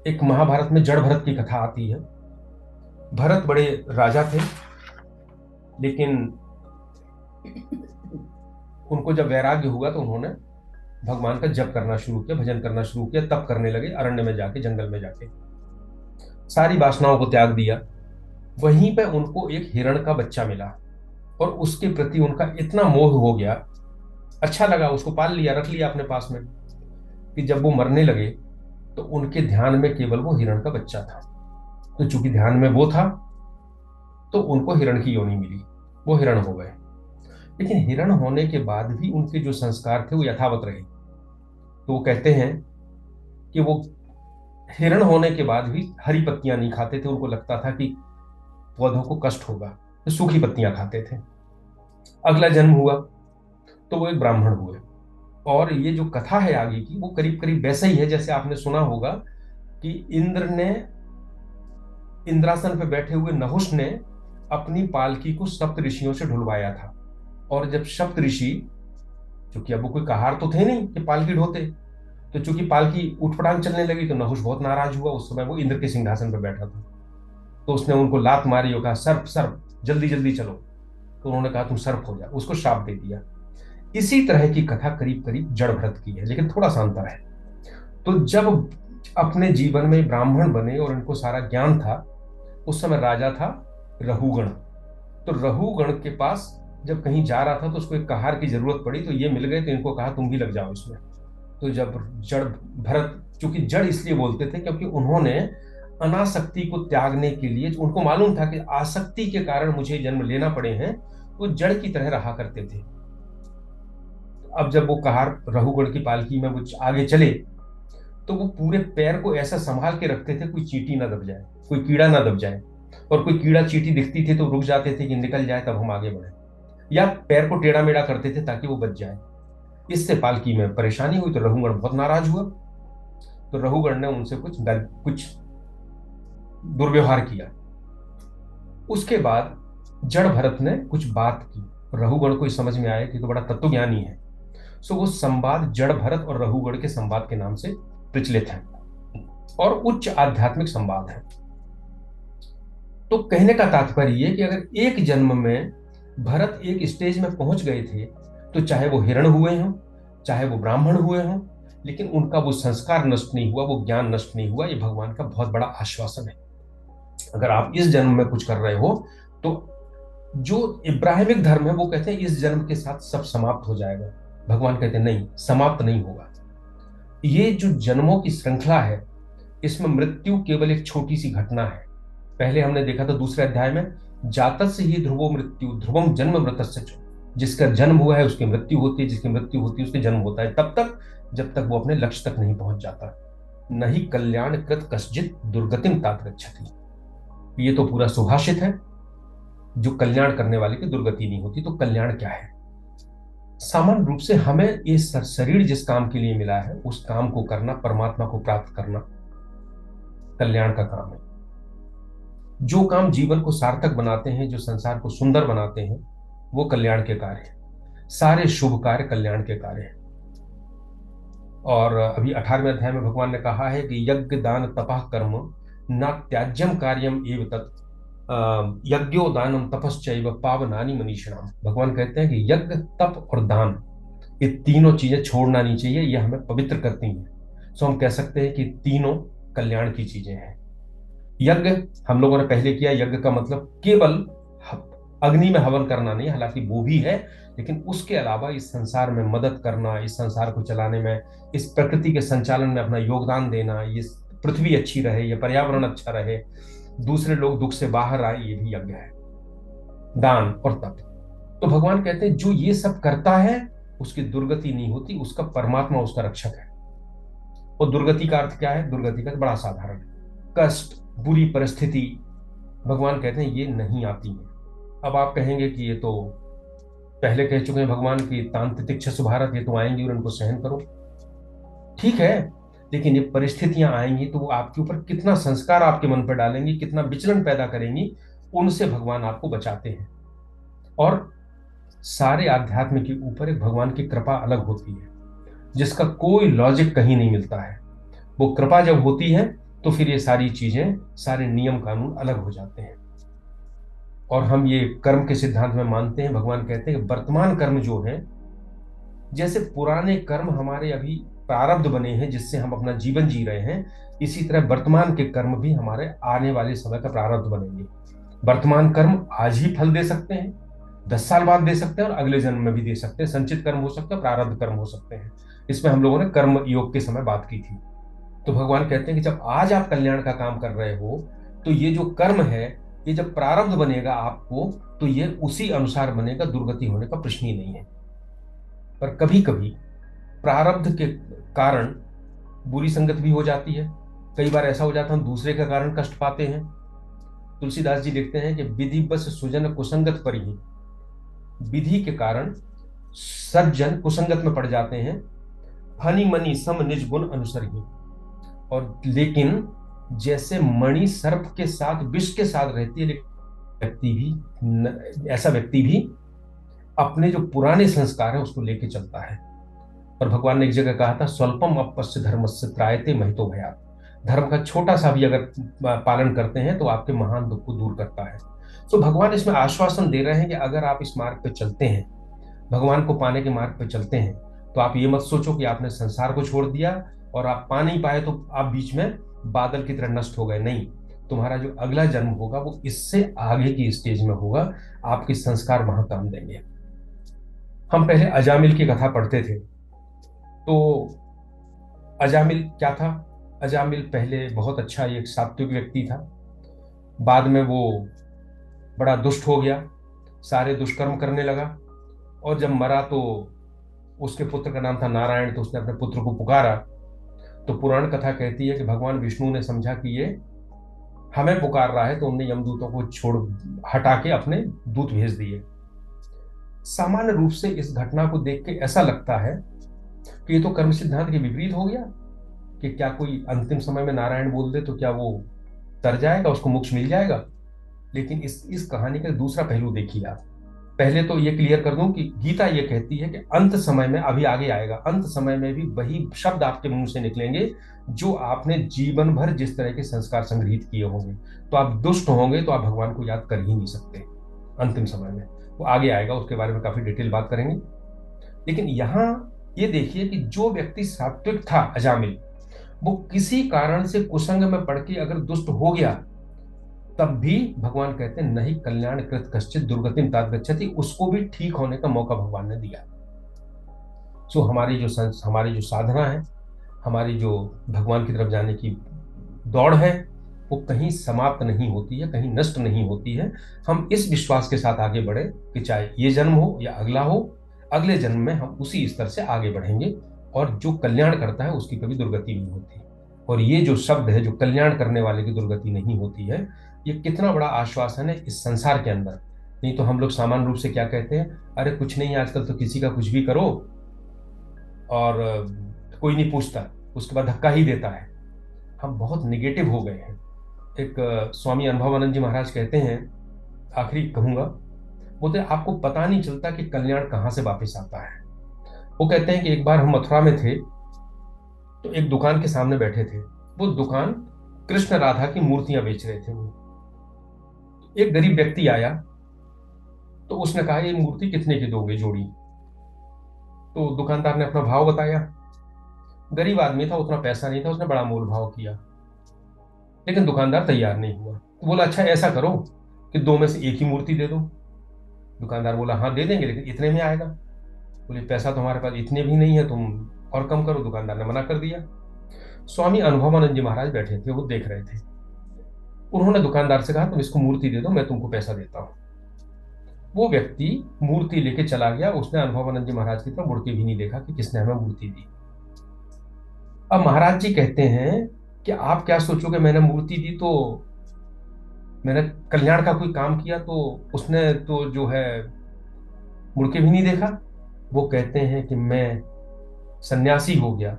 एक महाभारत में जड़ भरत की कथा आती है। भरत बड़े राजा थे, लेकिन उनको जब वैराग्य हुआ तो उन्होंने भगवान का जप करना शुरू किया, भजन करना शुरू किया, तप करने लगे अरण्य में जाके, जंगल में जाके, सारी वासनाओं को त्याग दिया। वहीं पे उनको एक हिरण का बच्चा मिला और उसके प्रति उनका इतना मोह हो गया, अच्छा लगा, उसको पाल लिया, रख लिया अपने पास में, कि जब वो मरने लगे तो उनके ध्यान में केवल वो हिरण का बच्चा था। तो चूंकि ध्यान में वो था तो उनको हिरण की योनि मिली, वो हिरण हो गए। लेकिन हिरण होने के बाद भी उनके जो संस्कार थे वो यथावत रहे। तो वो कहते हैं कि वो हिरण होने के बाद भी हरी पत्तियां नहीं खाते थे, उनको लगता था कि पौधों को कष्ट होगा, तो सूखी पत्तियां खाते थे। अगला जन्म हुआ तो वो एक ब्राह्मण हुए। और ये जो कथा है आगे की, वो करीब करीब वैसा ही है जैसे आपने सुना होगा कि इंद्र ने, इंद्रासन पे बैठे हुए नहुष ने अपनी पालकी को सप्त ऋषियों से ढुलवाया था। और जब सप्त ऋषि, क्योंकि अब वो कोई कहार तो थे नहीं कि पालकी ढोते, तो चूंकि पालकी उठपटांग चलने लगी तो नहुष बहुत नाराज हुआ। उस समय वो इंद्र के सिंहासन पर बैठा था, तो उसने उनको लात मारी और कहा सर्प सर्प जल्दी जल्दी चलो। तो उन्होंने कहा तुम सर्प हो जा, उसको श्राप दे दिया। इसी तरह की कथा करीब करीब जड़ भरत की है, लेकिन थोड़ा सा अंतर है। तो जब अपने जीवन में ब्राह्मण बने और इनको सारा ज्ञान था, उस समय राजा था रहुगण। तो रहुगण के पास जब कहीं जा रहा था तो उसको एक कहार की जरूरत पड़ी, तो ये मिल गए, तो इनको कहा तुम भी लग जाओ इसमें। तो जब जड़ भरत, चूंकि जड़ इसलिए बोलते थे क्योंकि उन्होंने अनासक्ति को त्यागने के लिए, उनको मालूम था कि आसक्ति के कारण मुझे जन्म लेना पड़े हैं, वो जड़ की तरह रहा करते थे। अब जब वो कहार रहुगढ़ की पालकी में वो आगे चले, तो वो पूरे पैर को ऐसा संभाल के रखते थे कोई चींटी ना दब जाए, कोई कीड़ा ना दब जाए। और कोई कीड़ा चींटी दिखती थी तो रुक जाते थे कि निकल जाए तब हम आगे बढ़े, या पैर को टेढ़ा मेढ़ा करते थे ताकि वो बच जाए। इससे पालकी में परेशानी हुई तो रघुगण बहुत नाराज हुआ। तो रघुगण ने उनसे कुछ दुर्व्यवहार किया। उसके बाद जड़ भरत ने कुछ बात की, रघुगण को इस समझ में आया कि तो बड़ा तत्वज्ञानी है। सो वो संवाद जड़ भरत और रघुगण के संवाद के नाम से प्रचलित है और उच्च आध्यात्मिक संवाद है। तो कहने का तात्पर्य ये कि अगर एक जन्म में भरत एक स्टेज में पहुंच गए थे, तो चाहे वो हिरण हुए हों, चाहे वो ब्राह्मण हुए हों, लेकिन उनका वो संस्कार नष्ट नहीं हुआ, वो ज्ञान नष्ट नहीं हुआ। ये भगवान का बहुत बड़ा आश्वासन है। अगर आप इस जन्म में कुछ कर रहे हो तो जो इब्राहिमिक धर्म है वो कहते हैं इस जन्म के साथ सब समाप्त हो जाएगा। भगवान कहते हैं नहीं, समाप्त नहीं होगा। ये जो जन्मों की श्रृंखला है, इसमें मृत्यु केवल एक छोटी सी घटना है। पहले हमने देखा था दूसरे अध्याय में, जातस्य ही ध्रुवो मृत्यु ध्रुवम जन्म मृतस्य च। जिसका जन्म हुआ है उसकी मृत्यु होती है, जिसकी मृत्यु होती है उसके जन्म होता है, तब तक जब तक वो अपने लक्ष्य तक नहीं पहुंच जाता। नहीं कल्याण कृत कश्चित दुर्गतिम तात गच्छति। ये तो पूरा सुभाषित है, जो कल्याण करने वाले की दुर्गति नहीं होती। तो कल्याण क्या है? सामान्य रूप से हमें ये शरीर जिस काम के लिए मिला है उस काम को करना, परमात्मा को प्राप्त करना कल्याण का काम है। जो काम जीवन को सार्थक बनाते हैं, जो संसार को सुंदर बनाते हैं, वो कल्याण के कार्य हैं। सारे शुभ कार्य कल्याण के कार्य हैं। और अभी 18वें अध्याय में भगवान ने कहा है कि यज्ञ दान तपः कर्म न त्याज्यम कार्यम एव तत् यज्ञो दानम तपश्चैव पावनानि मनीषिणाम। भगवान कहते हैं कि यज्ञ, तप और दान, ये तीनों चीजें छोड़ना नहीं चाहिए, ये हमें पवित्र करती हैं। सो हम कह सकते हैं कि तीनों कल्याण की चीजें हैं। यज्ञ हम लोगों ने पहले किया। यज्ञ का मतलब केवल अग्नि में हवन करना नहीं, हालांकि वो भी है, लेकिन उसके अलावा इस संसार में मदद करना, इस संसार को चलाने में, इस प्रकृति के संचालन में अपना योगदान देना, ये पृथ्वी अच्छी रहे, ये पर्यावरण अच्छा रहे, दूसरे लोग दुख से बाहर आए, ये भी यज्ञ है। दान और तप। तो भगवान कहते हैं जो ये सब करता है उसकी दुर्गति नहीं होती, उसका परमात्मा उसका रक्षक है। और दुर्गति का अर्थ क्या है? दुर्गति का बड़ा साधारण, कष्ट, बुरी परिस्थिति, भगवान कहते हैं ये नहीं आती है। अब आप कहेंगे कि ये तो पहले कह चुके हैं भगवान की तांत्रिक भारत, ये तो आएंगी और इनको सहन करो। ठीक है, लेकिन ये परिस्थितियां आएंगी तो वो आपके ऊपर कितना संस्कार आपके मन पर डालेंगी, कितना विचलन पैदा करेंगी, उनसे भगवान आपको बचाते हैं। और सारे आध्यात्म के ऊपर एक भगवान की कृपा अलग होती है, जिसका कोई लॉजिक कहीं नहीं मिलता है। वो कृपा जब होती है तो फिर ये सारी चीजें, सारे नियम कानून अलग हो जाते हैं। और हम ये कर्म के सिद्धांत में मानते हैं। भगवान कहते हैं कि वर्तमान कर्म जो है, जैसे पुराने कर्म हमारे अभी प्रारब्ध बने हैं जिससे हम अपना जीवन जी रहे हैं, इसी तरह वर्तमान के कर्म भी हमारे आने वाले समय का प्रारब्ध बनेंगे। वर्तमान कर्म आज ही फल दे सकते हैं, 10 साल बाद दे सकते हैं और अगले जन्म में भी दे सकते हैं। संचित कर्म हो सकता है, प्रारब्ध कर्म हो सकते हैं। इसमें हम लोगों ने कर्म योग के समय बात की थी। तो भगवान कहते हैं कि जब आज आप कल्याण का काम कर रहे हो तो ये जो कर्म है, ये जब प्रारब्ध बनेगा आपको तो ये उसी अनुसार बनेगा, दुर्गति होने का प्रश्न ही नहीं है। पर कभी कभी प्रारब्ध के कारण बुरी संगत भी हो जाती है। कई बार ऐसा हो जाता है हम दूसरे के कारण कष्ट पाते हैं। तुलसीदास जी लिखते हैं कि विधि बस सुजन कुसंगत पर ही, विधि के कारण सज्जन कुसंगत में पड़ जाते हैं। फनी मनी सम निज गुण अनुसर ही। और लेकिन जैसे मणि सर्प के साथ, विष के साथ रहती है, ऐसा व्यक्ति भी अपने जो पुराने संस्कार है उसको लेके चलता है। और भगवान ने एक जगह कहा था, स्वल्पम अपश्य धर्मस्य त्रायते महितो भयात्। धर्म का छोटा सा भी अगर पालन करते हैं तो आपके महान दुख को दूर करता है। तो भगवान इसमें आश्वासन दे रहे हैं कि अगर आप इस मार्ग पे चलते हैं, भगवान को पाने के मार्ग पे चलते हैं, तो आप ये मत सोचो कि आपने संसार को छोड़ दिया और आप पा नहीं पाए तो आप बीच में बादल की तरह नष्ट हो गए। नहीं, तुम्हारा जो अगला जन्म होगा वो इससे आगे की स्टेज में होगा, आपके संस्कार वहां काम देंगे। हम पहले अजामिल की कथा पढ़ते थे। तो अजामिल क्या था? अजामिल पहले बहुत अच्छा एक सात्विक व्यक्ति था। बाद में वो बड़ा दुष्ट हो गया, सारे दुष्कर्म करने लगा। और जब मरा तो उसके पुत्र का नाम था नारायण, तो उसने अपने पुत्र को पुकारा तो पुराण कथा कहती है कि भगवान विष्णु ने समझा कि ये हमें पुकार रहा है, तो उनने यमदूतों को छोड़ हटा के अपने दूत भेज दिए। सामान्य रूप से इस घटना को देख के ऐसा लगता है कि ये तो कर्म सिद्धांत के विपरीत हो गया, कि क्या कोई अंतिम समय में नारायण बोल दे तो क्या वो तर जाएगा, उसको मोक्ष मिल जाएगा। लेकिन इस कहानी का दूसरा पहलू देखिए आप। पहले तो ये क्लियर कर दूं कि गीता ये कहती है कि अंत समय में, अभी आगे आएगा, अंत समय में भी वही शब्द आपके मुंह से निकलेंगे जो आपने जीवन भर जिस तरह के संस्कार संग्रहित किए होंगे। तो आप दुष्ट होंगे तो आप भगवान को याद कर ही नहीं सकते अंतिम समय में। वो आगे आएगा, उसके बारे में काफी डिटेल बात करेंगे। लेकिन यहां ये देखिए कि जो व्यक्ति सात्विक था अजामिल, वो किसी कारण से कुसंग में पड़ के अगर दुष्ट हो गया, तब भी भगवान कहते हैं नहीं कल्याण कृत कश्चित दुर्गतिम तात गच्छति, उसको भी ठीक होने का मौका भगवान ने दिया। सो हमारी जो साधना है, हमारी जो भगवान की तरफ जाने की दौड़ है, वो कहीं समाप्त नहीं होती है, कहीं नष्ट नहीं होती है। हम इस विश्वास के साथ आगे बढ़े कि चाहे ये जन्म हो या अगला हो, अगले जन्म में हम उसी स्तर से आगे बढ़ेंगे, और जो कल्याण करता है उसकी कभी दुर्गति नहीं होती। और ये जो शब्द है, जो कल्याण करने वाले की दुर्गति नहीं होती है, ये कितना बड़ा आश्वासन है इस संसार के अंदर। नहीं तो हम लोग सामान्य रूप से क्या कहते हैं, अरे कुछ नहीं, आजकल तो किसी का कुछ भी करो और कोई नहीं पूछता, उसके बाद धक्का ही देता है। हम बहुत निगेटिव हो गए हैं। एक स्वामी अनुभवानंद जी महाराज कहते हैं, आखिरी कहूंगा, बोलते हैं आपको पता नहीं चलता कि कल्याण कहां से वापस आता है। वो कहते हैं कि एक बार हम मथुरा में थे, तो एक दुकान के सामने बैठे थे। वो दुकान कृष्ण राधा की मूर्तियां बेच रहे थे। वो एक गरीब व्यक्ति आया, तो उसने कहा ये मूर्ति कितने की दोगे जोड़ी। तो दुकानदार ने अपना भाव बताया। गरीब आदमी था, उतना पैसा नहीं था, उसने बड़ा मोल भाव किया, लेकिन दुकानदार तैयार नहीं हुआ। तो बोला अच्छा ऐसा करो कि दो में से एक ही मूर्ति दे दो। दुकानदार बोला हाँ दे देंगे, लेकिन इतने में आएगा। बोले पैसा तो हमारे पास इतने भी नहीं है, तुम और कम करो। दुकानदार ने मना कर दिया। स्वामी अनुभवानंद जी महाराज बैठे थे, वो देख रहे थे। उन्होंने दुकानदार से कहा तुम इसको मूर्ति दे दो, मैं तुमको पैसा देता हूं। वो व्यक्ति मूर्ति लेके चला गया। उसने अनुभवानंद जी महाराज की तरफ मुड़ के भी नहीं देखा कि किसने हमें मूर्ति दी। अब महाराज जी कहते हैं कि आप क्या सोचोगे, मैंने मूर्ति दी तो मैंने कल्याण का कोई काम किया, तो उसने तो जो है मुड़ के भी नहीं देखा। वो कहते हैं कि मैं सन्यासी हो गया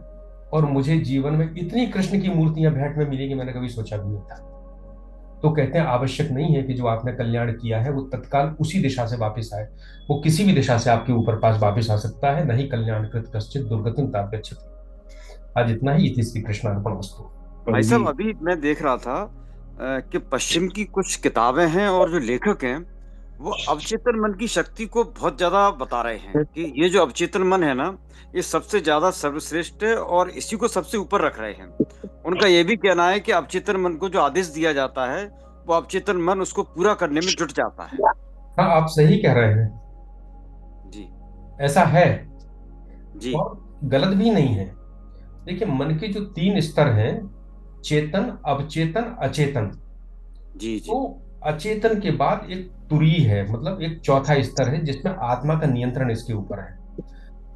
और मुझे जीवन में इतनी कृष्ण की मूर्तियां भेंट में मिलेगी, मैंने कभी सोचा भी नहीं था। तो कहते हैं आवश्यक नहीं है कि जो आपने कल्याण किया है वो तत्काल उसी दिशा से वापस आए, वो किसी भी दिशा से आपके ऊपर पास वापस आ सकता है। नहीं कल्याण कृत कश्चित दुर्गतिम तात गच्छति। आज इतना ही। इति श्री कृष्णार्पणमस्तु। भाई साहब, अभी मैं देख रहा था कि पश्चिम की कुछ किताबें हैं और जो लेखक हैं वो अवचेतन मन की शक्ति को बहुत ज्यादा बता रहे हैं कि ये जो अवचेतन मन है ना, ये सबसे ज्यादा सर्वश्रेष्ठ है और इसी को सबसे ऊपर रख रहे हैं। उनका ये भी कहना है कि अवचेतन मन को जो आदेश दिया जाता है वो अवचेतन मन उसको पूरा करने में जुट जाता है। हाँ आप सही कह रहे हैं, जी ऐसा है जी और गलत भी नहीं है। देखिए मन के जो तीन स्तर हैं, चेतन अवचेतन अचेतन। जी जी तो अचेतन के बाद एक तुरीय है, मतलब एक चौथा स्तर है जिसमें आत्मा का नियंत्रण इसके ऊपर है।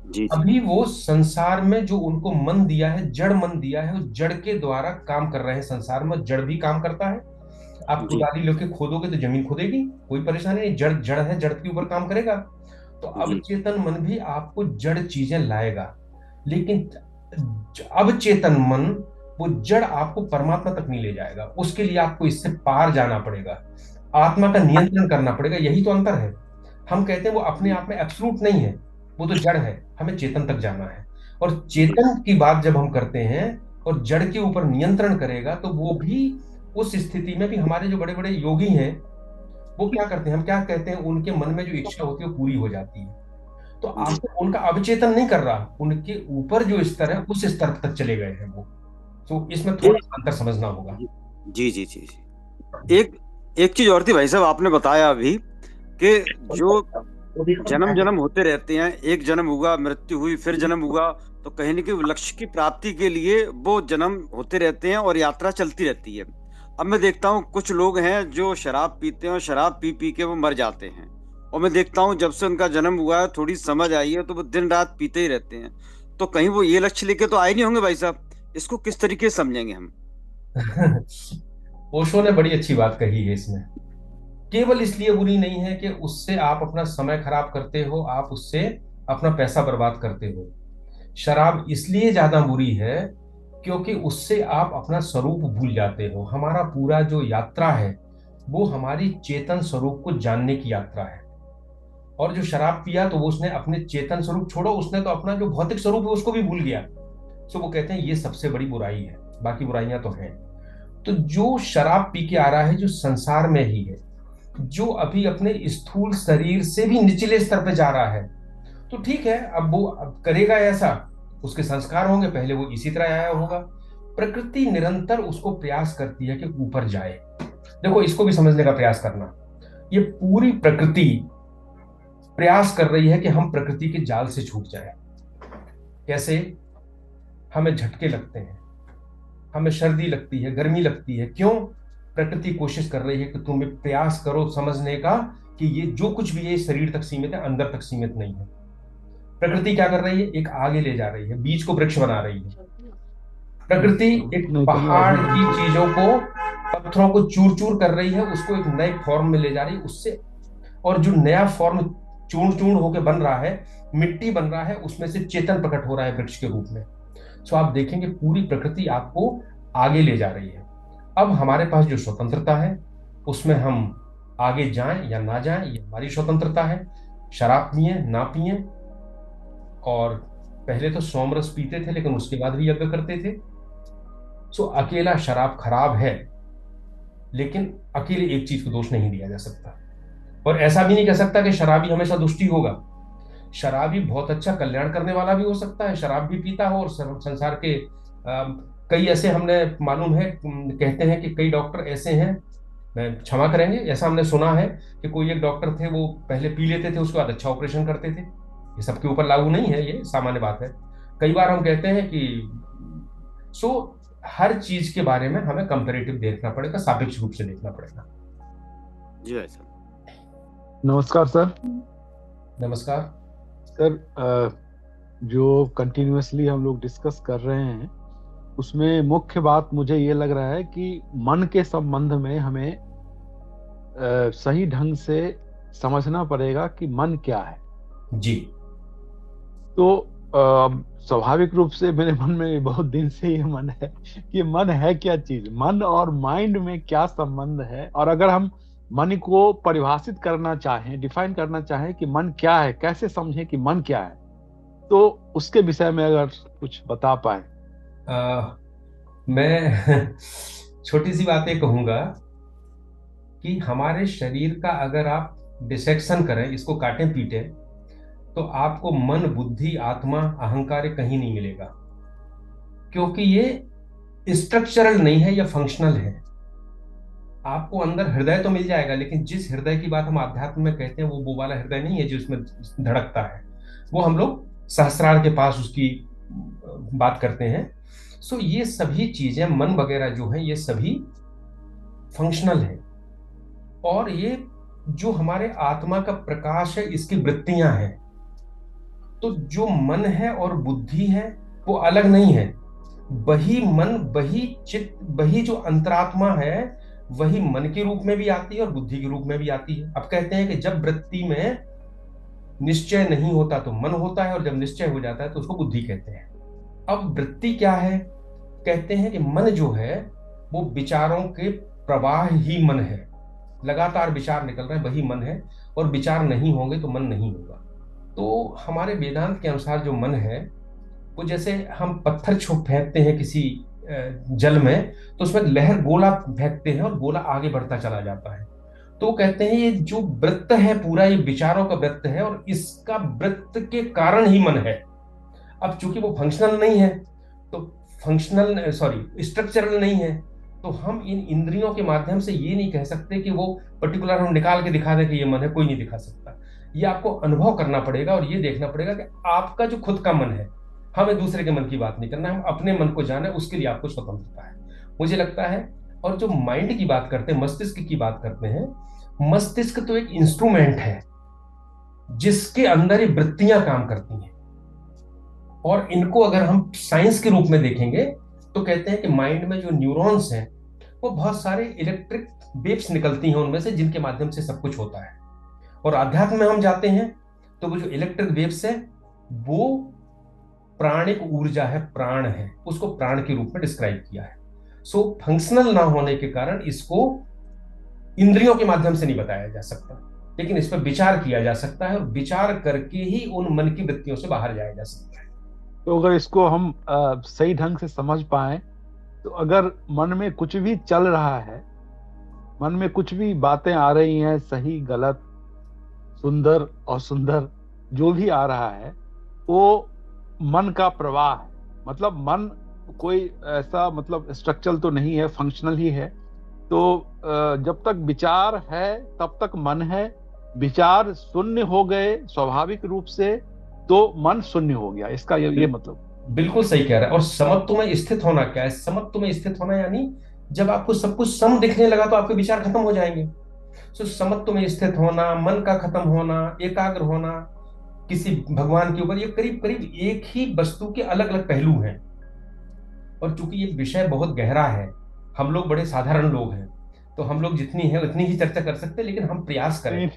जी जी अभी वो संसार में जो उनको मन दिया है, जड़ मन दिया है, उस जड़ के द्वारा काम कर रहे हैं। संसार में जड़ भी काम करता है। आप जी कुदाली लेके खोदोगे तो जमीन खोदेगी, कोई परेशानी नहीं। जड़ जड़ है, जड़ के ऊपर काम करेगा। तो अब जी चेतन मन भी आपको जड़ चीजें लाएगा, लेकिन अब चेतन मन वो जड़ आपको परमात्मा तक नहीं ले जाएगा। उसके लिए आपको इससे पार जाना पड़ेगा, आत्मा का नियंत्रण करना पड़ेगा। यही तो अंतर है। हम कहते हैं वो अपने आप में एब्सोल्यूट नहीं है, वो तो जड़ है, हमें चेतन तक जाना है। और जी चेतन की बात जब हम करते हैं और जड़ के ऊपर नियंत्रण करेगा, तो वो भी उस स्थिति में भी हमारे जो बड़े बड़े योगी हैं वो क्या करते हैं, हम क्या कहते हैं, उनके मन में जो इच्छा होती है वो पूरी हो जाती है। तो जी आपको उनका अवचेतन नहीं कर रहा, उनके ऊपर जो स्तर है उस स्तर तक चले गए हैं वो। तो इसमें थोड़ा सा अंतर समझना होगा। जी जी जी जी। एक एक चीज और थी भाई साहब, आपने बताया अभी कि जो जन्म जन्म होते रहते हैं, एक जन्म हुआ, मृत्यु हुई, फिर जन्म हुआ, तो कहीं न कहीं लक्ष्य की प्राप्ति के लिए वो जन्म होते रहते हैं और यात्रा चलती रहती है। अब मैं देखता हूँ कुछ लोग हैं जो शराब पीते हैं और शराब पी पी के वो मर जाते हैं, और मैं देखता हूँ जब से उनका जन्म हुआ है, थोड़ी समझ आई है, तो वो दिन रात पीते ही रहते हैं। तो कहीं वो ये लक्ष्य लेके तो आए नहीं होंगे भाई साहब, इसको किस तरीके से समझेंगे हम? ओशो ने बड़ी अच्छी बात कही है इसमें। केवल इसलिए बुरी नहीं है कि उससे आप अपना समय खराब करते हो, आप उससे अपना पैसा बर्बाद करते हो। शराब इसलिए ज्यादा बुरी है क्योंकि उससे आप अपना स्वरूप भूल जाते हो। हमारा पूरा जो यात्रा है वो हमारी चेतन स्वरूप को जानने की यात्रा है। और जो शराब पिया तो वो उसने अपने चेतन स्वरूप छोड़ो, उसने तो अपना जो भौतिक स्वरूप है उसको भी भूल गया। सो वो कहते हैं ये सबसे बड़ी बुराई है, बाकी बुराइयां तो हैं। तो जो शराब पी के आ रहा है, जो संसार में ही है, जो अभी अपने स्थूल शरीर से भी निचले स्तर पे जा रहा है, तो ठीक है, अब वो अब करेगा ऐसा, उसके संस्कार होंगे, पहले वो इसी तरह आया होगा। प्रकृति निरंतर उसको प्रयास करती है कि ऊपर जाए। देखो, इसको भी समझने का प्रयास करना। ये पूरी प्रकृति प्रयास कर रही है कि हम प्रकृति के जाल से छूट जाए। कैसे? हमें झटके लगते हैं, हमें सर्दी लगती है, गर्मी लगती है। क्यों? प्रकृति कोशिश कर रही है कि तुम एक प्रयास करो समझने का कि ये जो कुछ भी है शरीर तक सीमित है, अंदर तक सीमित नहीं है। प्रकृति क्या कर रही है? एक आगे ले जा रही है, बीज को वृक्ष बना रही है। प्रकृति एक नहीं तो मैं पहाड़ अभी की चीजों को, पत्थरों को चूर चूर कर रही है, उसको एक नए फॉर्म में ले जा रही है उससे। और जो नया फॉर्म चूर्ण चूर्ण होकर बन रहा है, मिट्टी बन रहा है, उसमें से चेतन प्रकट हो रहा है वृक्ष के रूप में। सो आप देखेंगे पूरी प्रकृति आपको आगे ले जा रही है। अब हमारे पास जो स्वतंत्रता है उसमें हम आगे जाएं या ना जाएं, ये हमारी स्वतंत्रता है। शराब पिए ना पिए, और पहले तो सोमरस पीते थे लेकिन उसके बाद भी यज्ञ करते थे। सो अकेला शराब खराब है, लेकिन अकेले एक चीज को दोष नहीं दिया जा सकता। और ऐसा भी नहीं कह सकता कि शराबी हमेशा दुष्टी होगा। शराबी बहुत अच्छा कल्याण करने वाला भी हो सकता है, शराब भी पीता हो। और संसार के कई ऐसे हमने मालूम है, कहते हैं कि कई डॉक्टर ऐसे हैं, मैं क्षमा करेंगे, ऐसा हमने सुना है कि कोई एक डॉक्टर थे, वो पहले पी लेते थे, उसके बाद अच्छा ऑपरेशन करते थे। ये सबके ऊपर लागू नहीं है, ये सामान्य बात है। कई बार हम कहते हैं कि सो हर चीज के बारे में हमें कंपेरेटिव देखना पड़ेगा, सापेक्ष रूप से देखना पड़ेगा। जी भाई साहब। नमस्कार सर। नमस्कार सर, जो कंटिन्यूअसली हम लोग डिस्कस कर रहे हैं उसमें मुख्य बात मुझे ये लग रहा है कि मन के संबंध में हमें सही ढंग से समझना पड़ेगा कि मन क्या है। जी। तो स्वाभाविक रूप से मेरे मन में बहुत दिन से ये मन है कि मन है क्या चीज, मन और माइंड में क्या संबंध है। और अगर हम मन को परिभाषित करना चाहें, डिफाइन करना चाहें कि मन क्या है, कैसे समझें कि मन क्या है, तो उसके विषय में अगर कुछ बता पाए। मैं छोटी सी बातें कहूंगा कि हमारे शरीर का अगर आप डिसेक्शन करें, इसको काटें पीटें, तो आपको मन, बुद्धि, आत्मा, अहंकार कहीं नहीं मिलेगा। क्योंकि ये स्ट्रक्चरल नहीं है, ये फंक्शनल है। आपको अंदर हृदय तो मिल जाएगा, लेकिन जिस हृदय की बात हम आध्यात्म में कहते हैं वो वाला हृदय नहीं है जिसमें धड़कता है। वो हम लोग सहस्रार के पास उसकी बात करते हैं। सो ये सभी चीजें, मन वगैरह जो है, ये सभी फंक्शनल है। और ये जो हमारे आत्मा का प्रकाश है, इसकी वृत्तियां हैं। तो जो मन है और बुद्धि है वो अलग नहीं है। वही मन, वही चित्त, वही जो अंतरात्मा है, वही मन के रूप में भी आती है और बुद्धि के रूप में भी आती है। अब कहते हैं कि जब वृत्ति में निश्चय नहीं होता तो मन होता है, और जब निश्चय हो जाता है तो उसको बुद्धि कहते हैं। अब वृत्ति क्या है? कहते हैं कि मन जो है वो विचारों के प्रवाह ही मन है। लगातार विचार निकल रहे हैं, वही मन है। और विचार नहीं होंगे तो मन नहीं होगा। तो हमारे वेदांत के अनुसार जो मन है वो, जैसे हम पत्थर फेंकते हैं किसी जल में, तो उसमें लहर गोला फेंकते हैं और गोला आगे बढ़ता चला जाता है। तो कहते हैं ये जो वृत्त है पूरा, ये विचारों का वृत्त है, और इसका वृत्त के कारण ही मन है। अब चूंकि वो फंक्शनल नहीं है, तो फंक्शनल सॉरी स्ट्रक्चरल नहीं है, तो हम इन इंद्रियों के माध्यम से ये नहीं कह सकते कि वो पर्टिकुलर हम निकाल के दिखा दें कि ये मन है। कोई नहीं दिखा सकता। ये आपको अनुभव करना पड़ेगा और ये देखना पड़ेगा कि आपका जो खुद का मन है, हमें दूसरे के मन की बात नहीं करना, हम अपने मन को जाने, उसके लिए आपको स्वतंत्रता है, मुझे लगता है। और जो माइंड की बात करते हैं, मस्तिष्क की बात करते हैं, मस्तिष्क तो एक इंस्ट्रूमेंट है जिसके अंदर ये वृत्तियां काम करती हैं। और इनको अगर हम साइंस के रूप में देखेंगे तो कहते हैं कि माइंड में जो न्यूरॉन्स हैं वो बहुत सारे इलेक्ट्रिक वेव्स निकलती हैं उनमें से, जिनके माध्यम से सब कुछ होता है। और अध्यात्म में हम जाते हैं तो वो जो इलेक्ट्रिक वेव्स है वो प्राणिक ऊर्जा है, प्राण है, उसको प्राण के रूप में डिस्क्राइब किया है। सो फंक्शनल ना होने के कारण इसको इंद्रियों के माध्यम से नहीं बताया जा सकता, लेकिन इस पर विचार किया जा सकता है और विचार करके ही उन मन की वृत्तियों से बाहर जाया जा सकता है। तो अगर इसको हम सही ढंग से समझ पाए, तो अगर मन में कुछ भी चल रहा है, मन में कुछ भी बातें आ रही हैं, सही गलत, सुंदर और सुंदर, जो भी आ रहा है वो मन का प्रवाह है। मतलब मन कोई ऐसा मतलब स्ट्रक्चरल तो नहीं है, फंक्शनल ही है। तो जब तक विचार है तब तक मन है। विचार शून्य हो गए स्वाभाविक रूप से तो मन शून्य हो गया, इसका ये मतलब। बिल्कुल सही कह रहा है। और समत्व में स्थित होना क्या है? समत्व में स्थित होना यानी जब आपको सब कुछ सम दिखने लगा तो आपके विचार खत्म हो जाएंगे। सो समत्व में स्थित होना, मन का खत्म होना, एकाग्र होना किसी भगवान के ऊपर, ये करीब करीब एक ही वस्तु के अलग अलग पहलू हैं। और चूंकि ये विषय बहुत गहरा है, हम लोग बड़े साधारण लोग हैं, तो हम लोग जितनी है उतनी ही चर्चा कर सकते हैं, लेकिन हम प्रयास करें नहीं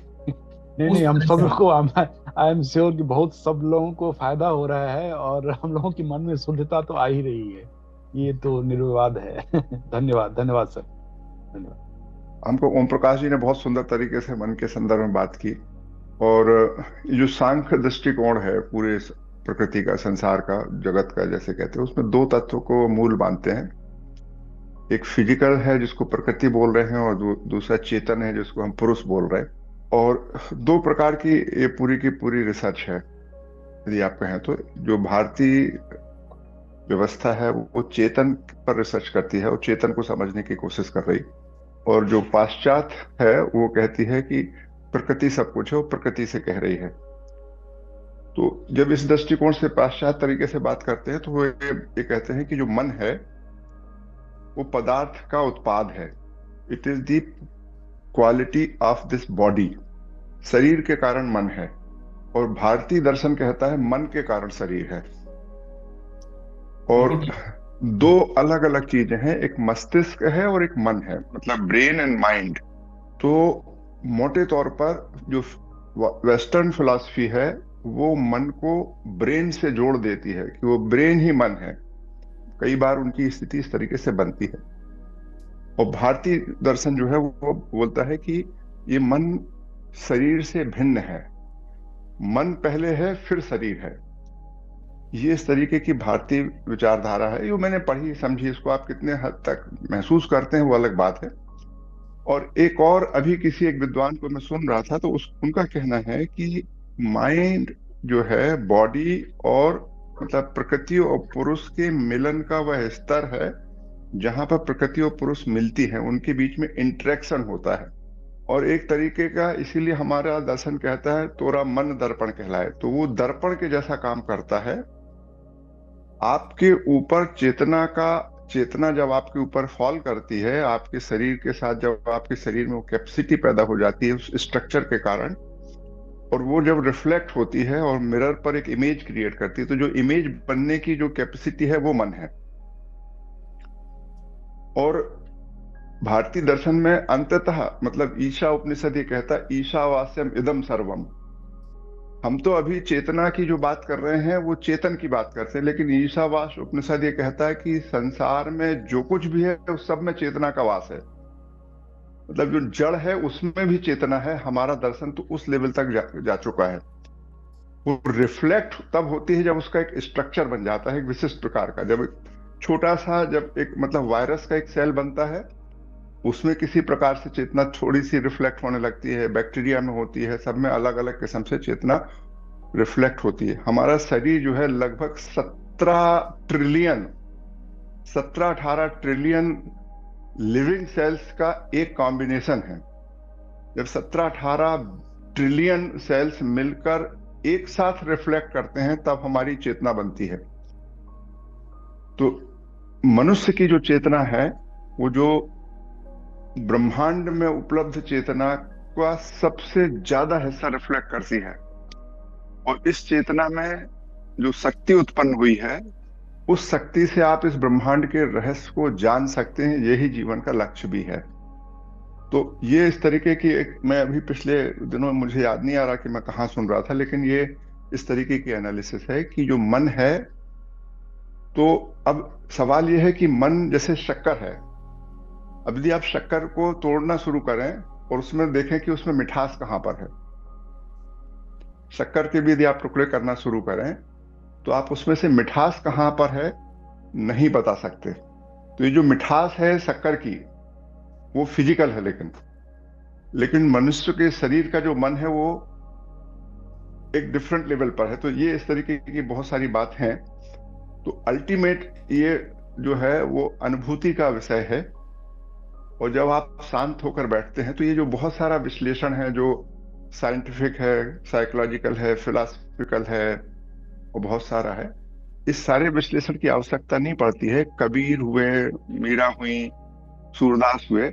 नहीं उस नहीं, हम तरह सब से लोग को, आई एम श्योर कि बहुत सब लोगों को फायदा हो रहा है और हम लोगों की मन में शुद्धता तो आ ही रही है, ये तो निर्विवाद है। धन्यवाद, धन्यवाद सर, धन्यवाद। हमको ओम प्रकाश जी ने बहुत सुंदर तरीके से मन के संदर्भ में बात की। और ये जो सांख्य दृष्टिकोण है पूरे प्रकृति का, संसार का, जगत का जैसे कहते हैं, उसमें दो तत्वों को मूल मानते हैं। एक फिजिकल है जिसको प्रकृति बोल रहे हैं, और दूसरा चेतन है जिसको हम पुरुष बोल रहे हैं। और दो प्रकार की ये पूरी की पूरी रिसर्च है यदि आप कहें तो। जो भारतीय व्यवस्था है वो चेतन पर रिसर्च करती है, वो चेतन को समझने की कोशिश कर रही। और जो पाश्चात्य है वो कहती है कि प्रकृति सब कुछ है, वो प्रकृति से कह रही है। तो जब इस दृष्टिकोण से पाश्चात्य तरीके से बात करते हैं तो वो ये कहते हैं कि जो मन है वो पदार्थ का उत्पाद है। It is the quality of this body. शरीर के कारण मन है, और भारतीय दर्शन कहता है मन के कारण शरीर है। और दो अलग अलग चीजें हैं, एक मस्तिष्क है और एक मन है, मतलब ब्रेन एंड माइंड। तो मोटे तौर पर जो वेस्टर्न फिलॉसफी है वो मन को ब्रेन से जोड़ देती है कि वो ब्रेन ही मन है। कई बार उनकी स्थिति इस तरीके से बनती है। और भारतीय दर्शन जो है वो बोलता है कि ये मन शरीर से भिन्न है, मन पहले है फिर शरीर है। ये इस तरीके की भारतीय विचारधारा है, जो मैंने पढ़ी समझी। इसको आप कितने हद तक महसूस करते हैं वो अलग बात है। और एक और अभी किसी एक विद्वान को मैं सुन रहा था, तो उनका कहना है कि माइंड जो है बॉडी और मतलब प्रकृति और पुरुष के मिलन का वह स्तर है जहां पर प्रकृति और पुरुष मिलती हैं, उनके बीच में इंटरेक्शन होता है। और एक तरीके का, इसीलिए हमारा दर्शन कहता है तोरा मन दर्पण कहलाए। तो वो दर्पण के जैसा काम करता है आपके ऊपर। चेतना जब आपके ऊपर फॉल करती है, आपके शरीर के साथ, जब आपके शरीर में वो कैपेसिटी पैदा हो जाती है उस स्ट्रक्चर के कारण, और वो जब रिफ्लेक्ट होती है और मिरर पर एक इमेज क्रिएट करती है, तो जो इमेज बनने की जो कैपेसिटी है वो मन है। और भारतीय दर्शन में अंततः मतलब ईशा उपनिषद ये कहता है ईशावास्यम इदम सर्वम। हम तो अभी चेतना की जो बात कर रहे हैं वो चेतन की बात करते हैं, लेकिन ईशावास उपनिषद ये कहता है कि संसार में जो कुछ भी है उस सब में चेतना का वास है। मतलब जो जड़ है उसमें भी चेतना है। हमारा दर्शन तो उस लेवल तक जा चुका है। वो रिफ्लेक्ट तब होती है जब उसका एक स्ट्रक्चर बन जाता है एक विशिष्ट प्रकार का। जब छोटा सा, जब एक मतलब वायरस का एक सेल बनता है, उसमें किसी प्रकार से चेतना थोड़ी सी रिफ्लेक्ट होने लगती है। बैक्टीरिया में होती है, सब में अलग अलग किस्म से चेतना रिफ्लेक्ट होती है। हमारा शरीर जो है लगभग 17-18 ट्रिलियन लिविंग सेल्स का एक कॉम्बिनेशन है। जब 17-18 ट्रिलियन सेल्स मिलकर एक साथ रिफ्लेक्ट करते हैं तब हमारी चेतना बनती है। तो मनुष्य की जो चेतना है वो जो ब्रह्मांड में उपलब्ध चेतना का सबसे ज्यादा हिस्सा रिफ्लेक्ट करती है। और इस चेतना में जो शक्ति उत्पन्न हुई है उस शक्ति से आप इस ब्रह्मांड के रहस्य को जान सकते हैं, यही जीवन का लक्ष्य भी है। तो ये इस तरीके की एक, मैं अभी पिछले दिनों, मुझे याद नहीं आ रहा कि मैं कहाँ सुन रहा था, लेकिन ये इस तरीके की एनालिसिस है कि जो मन है, तो अब सवाल ये है कि मन जैसे शक्कर है। अब यदि आप शक्कर को तोड़ना शुरू करें और उसमें देखें कि उसमें मिठास कहाँ पर है, शक्कर के भी यदि आप टुकड़े करना शुरू करें तो आप उसमें से मिठास कहाँ पर है नहीं बता सकते। तो ये जो मिठास है शक्कर की, वो फिजिकल है, लेकिन मनुष्य के शरीर का जो मन है वो एक डिफरेंट लेवल पर है। तो ये इस तरीके की बहुत सारी बात हैं। तो अल्टीमेट ये जो है वो अनुभूति का विषय है। और जब आप शांत होकर बैठते हैं तो ये जो बहुत सारा विश्लेषण है, जो साइंटिफिक है, साइकोलॉजिकल है, फिलोसफिकल है, और बहुत सारा है, इस सारे विश्लेषण की आवश्यकता नहीं पड़ती है। कबीर हुए, मीरा हुई, सूरदास हुए,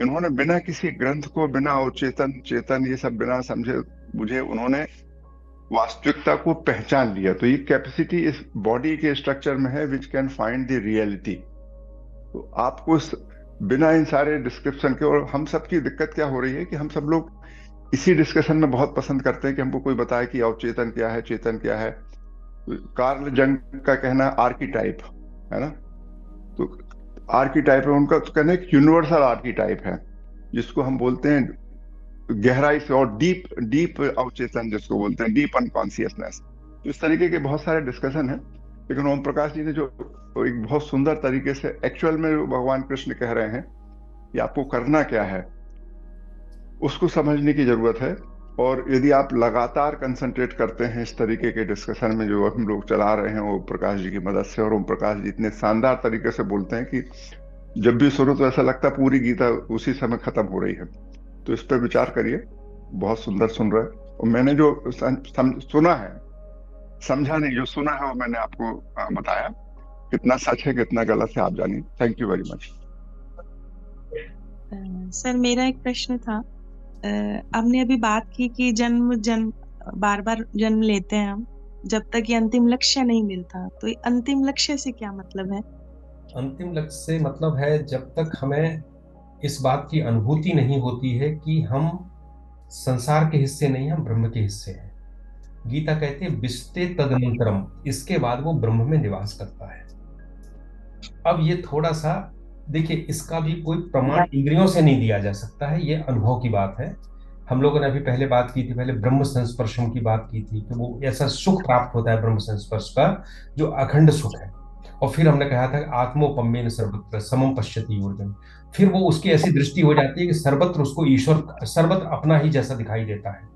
इन्होंने बिना किसी ग्रंथ को, बिना अवचेतन चेतन ये सब बिना समझे बुझे, उन्होंने वास्तविकता को पहचान लिया। तो ये कैपेसिटी इस बॉडी के स्ट्रक्चर में है, which can find the reality. तो आपको बिना इन सारे डिस्क्रिप्शन के, और हम सब की दिक्कत क्या हो रही है कि हम सब लोग इसी डिस्कशन में बहुत पसंद करते हैं कि हमको कोई बताए कि अवचेतन क्या है, चेतन क्या है। कार्ल जंग का कहना आर्कीटाइप है ना, तो आर्कीटाइप है उनका, तो कहना एक यूनिवर्सल आर्कीटाइप है, जिसको हम बोलते हैं गहराई से, और डीप डीप अवचेतन जिसको बोलते हैं, डीप अनकॉन्शियसनेस। तो इस तरीके के बहुत सारे डिस्कशन है। लेकिन ओम प्रकाश जी ने जो एक बहुत सुंदर तरीके से एक्चुअल में भगवान कृष्ण कह रहे हैं कि आपको करना क्या है, उसको समझने की जरूरत है। और यदि आप लगातार कंसंट्रेट करते हैं इस तरीके के डिस्कशन में जो हम लोग चला रहे हैं ओम प्रकाश जी की मदद से, और ओम प्रकाश जी इतने शानदार तरीके से बोलते हैं कि जब भी सुनो तो ऐसा लगता है पूरी गीता उसी समय खत्म हो रही है। तो इस पर विचार करिए, बहुत सुंदर सुन रहे हैं। और मैंने जो सुना है, समझा नहीं, जो सुना है वो मैंने आपको बताया। कितना सच है कितना गलत है आप जानिए। Thank you very much. Sir मेरा एक प्रश्न था। आपने अभी बात की कि जन्म बार बार जन्म लेते हैं हम, जब तक ये अंतिम लक्ष्य नहीं मिलता। तो ये अंतिम लक्ष्य से क्या मतलब है? अंतिम लक्ष्य से मतलब है जब तक हमें इस बात की अनुभूति नहीं होती है कि हम संसार के हिस्से नहीं, हम ब्रह्म के हिस्से हैं। गीता कहती है विश्ते तदनंतरम, इसके बाद वो ब्रह्म में निवास करता है। अब ये थोड़ा सा देखिए, इसका भी कोई प्रमाण इंद्रियों से नहीं दिया जा सकता है, ये अनुभव की बात है। हम लोगों ने अभी पहले बात की थी, पहले ब्रह्म संस्पर्शम की बात की थी कि वो ऐसा सुख प्राप्त होता है ब्रह्म संस्पर्श का जो अखंड सुख है। और फिर हमने कहा था आत्मोपम्येन सर्वत्र समम पश्यति योर्जन, फिर वो उसकी ऐसी दृष्टि हो जाती है कि सर्वत्र उसको ईश्वर, सर्वत्र अपना ही जैसा दिखाई देता है।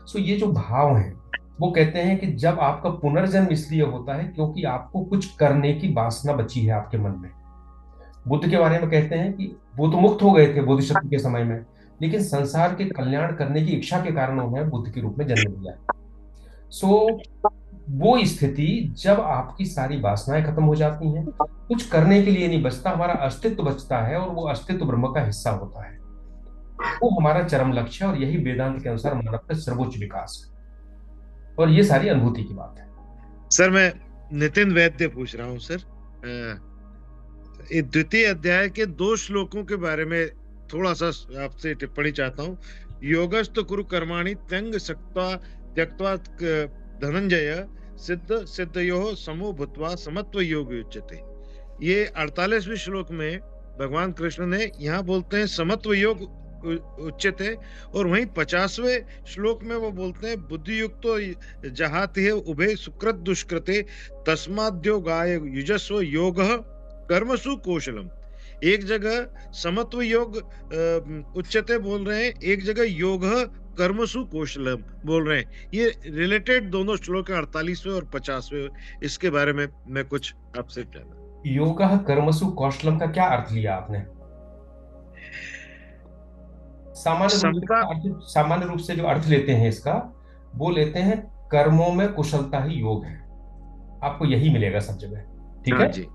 सो ये जो भाव है, वो कहते हैं कि जब आपका पुनर्जन्म इसलिए होता है क्योंकि आपको कुछ करने की वासना बची है आपके मन में। बुद्ध के बारे में कहते हैं कि वो तो मुक्त हो गए थे बोधिसत्व के समय में, लेकिन संसार के कल्याण करने की इच्छा के कारण उन्होंने बुद्ध के रूप में जन्म लिया। सो वो स्थिति जब आपकी सारी वासनाएं खत्म हो जाती हैं, कुछ करने के लिए नहीं बचता, हमारा अस्तित्व बचता है, और वो अस्तित्व ब्रह्म का हिस्सा होता है, वो हमारा चरम लक्ष्य है। और यही वेदांत के अनुसार मानव का सर्वोच्च विकास है। और ये सारी अनुभूति की बात है। सर मैं नितिन वैद्य पूछ रहा हूँ सर, द्वितीय अध्याय के 2 श्लोकों के बारे में थोड़ा सा आपसे टिप्पणी चाहता हूँ। योगस्तु कुरु कर्माणि त्यंग सक्त्वा त्यक्त्वा धनंजय सिद्ध सिद्धयोः समो भूत्वा समत्व योग उच्यते। ये 48वें श्लोक में भगवान कृष्ण ने यहाँ बोलते हैं समत्व योग उच्यते, और वहीं 50वें श्लोक में वो बोलते हैं बुद्धि युक्तो जहाति है उभे सुकृत दुष्कृते तस्माद्योगाय युजस्व योगः कर्मसु कौशलम। एक जगह समत्व योग उच्यते बोल रहे हैं, एक जगह योग कर्मसु कौशलम बोल रहे हैं। ये रिलेटेड दोनों श्लोक 48वें और 50वें, इसके बारे में मैं कुछ आपसे कहना। योग कर्मसु कौशलम का क्या अर्थ लिया आपने? सामान्य रूप से जो अर्थ लेते हैं इसका, वो लेते हैं कर्मों में कुशलता ही योग है। आपको यही मिलेगा सब जगह, ठीक है जी।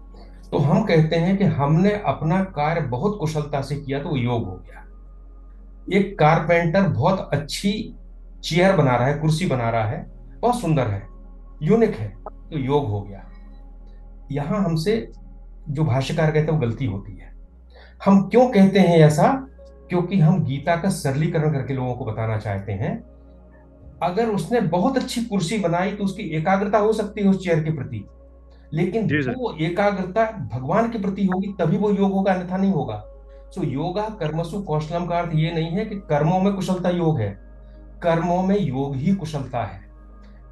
तो हम कहते हैं कि हमने अपना कार्य बहुत कुशलता से किया तो वो योग हो गया। एक कारपेंटर बहुत अच्छी चेयर बना रहा है, कुर्सी बना रहा है, बहुत सुंदर है, यूनिक है, तो योग हो गया। यहां हमसे जो भाष्यकार कहते हैं वो गलती होती है। हम क्यों कहते हैं ऐसा? क्योंकि हम गीता का सरलीकरण करके लोगों को बताना चाहते हैं। अगर उसने बहुत अच्छी कुर्सी बनाई तो उसकी एकाग्रता हो सकती है उस चेयर के प्रति, लेकिन जी सर। वो एकाग्रता भगवान के प्रति होगी तभी वो योग होगा, अन्यथा नहीं होगा। सो योगा कर्मसु कौशलम का अर्थ ये नहीं है कि कर्मों में कुशलता योग है, कर्मों में योग ही कुशलता है।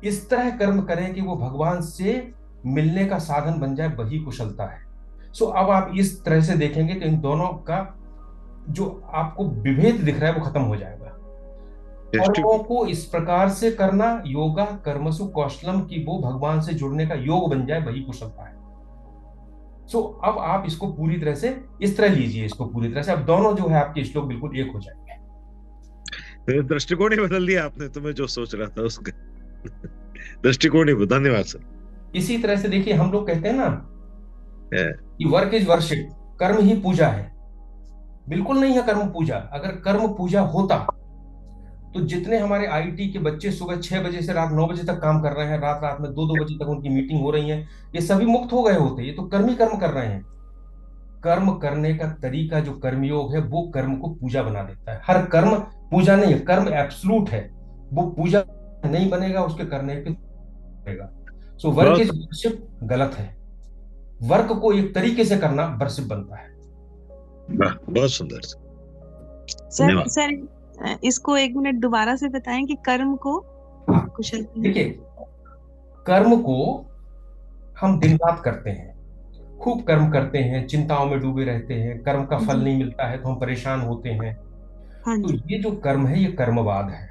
इस तरह कर्म करें कि वो भगवान से मिलने का साधन बन जाए, वही कुशलता है। सो अब आप इस तरह से देखेंगे तो इन दोनों का जो आपको विभेद दिख रहा है वो खत्म हो जाएगा। कर्मों को इस प्रकार से करना, योगा कर्मसु कौशलम, की वो भगवान से जुड़ने का योग बन जाए, वही कुशलता है। सो अब आप इसको पूरी तरह से इस तरह लीजिए, इसको पूरी तरह से, अब दोनों जो है आपके श्लोक बिल्कुल एक हो जाएंगे। दृष्टिकोण ही बदल दिया आपने, तो मैं जो सोच रहा था उसका दृष्टिकोण ही। धन्यवाद सर। इसी तरह से देखिए, हम लोग कहते हैं ना है। कि वर्क इज वर्शिप, कर्म ही पूजा है। बिल्कुल नहीं है कर्म पूजा। अगर कर्म पूजा होता तो जितने हमारे आईटी के बच्चे सुबह 6 बजे से रात 9 बजे तक काम कर रहे हैं, रात रात में 2-2 बजे तक उनकी मीटिंग हो रही है, ये सभी मुक्त हो गए होते। ये तो कर्म ही कर्म कर रहे हैं। कर्म करने का तरीका जो कर्मयोग है वो कर्म को पूजा बना देता है। हर कर्म पूजा नहीं है, कर्म एब्सोल्यूट है, वो पूजा नहीं बनेगा, उसके करने पे बनेगा। सो वर्क इज वर्शिप गलत है। वर्क को एक तरीके से करना वर्शिप बनता है। बहुत सुंदर सर इसको 1 मिनट दोबारा से बताएं कि कर्म को कुशल। देखिए, कर्म को हम दिन रात करते हैं, खूब कर्म करते हैं, चिंताओं में डूबे रहते हैं, कर्म का फल नहीं मिलता है तो हम परेशान होते हैं। तो ये जो कर्म है ये कर्मवाद है,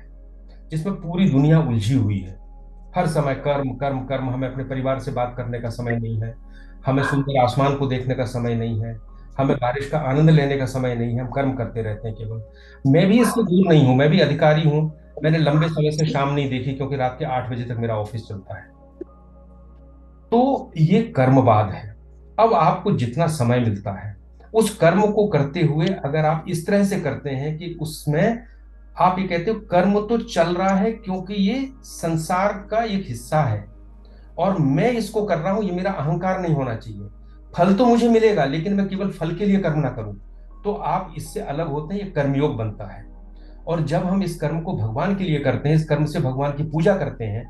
जिसमें पूरी दुनिया उलझी हुई है। हर समय कर्म कर्म कर्म। हमें अपने परिवार से बात करने का समय नहीं है, हमें सुंदर आसमान को देखने का समय नहीं है, हमें बारिश का आनंद लेने का समय नहीं है। हम कर्म करते रहते हैं केवल। मैं भी इससे दूर नहीं हूं, मैं भी अधिकारी हूं। मैंने लंबे समय से शाम नहीं देखी, क्योंकि रात के 8 बजे तक मेरा ऑफिस चलता है। तो ये कर्मवाद है। अब आपको जितना समय मिलता है उस कर्म को करते हुए अगर आप इस तरह से करते हैं कि उसमें आप ये कहते हो कर्म तो चल रहा है क्योंकि ये संसार का एक हिस्सा है और मैं इसको कर रहा हूं, ये मेरा अहंकार नहीं होना चाहिए। फल तो मुझे मिलेगा लेकिन मैं केवल फल के लिए कर्म ना करूं, तो आप इससे अलग होते हैं, ये कर्मयोग बनता है। और जब हम इस कर्म को भगवान के लिए करते हैं, इस कर्म से भगवान की पूजा करते हैं,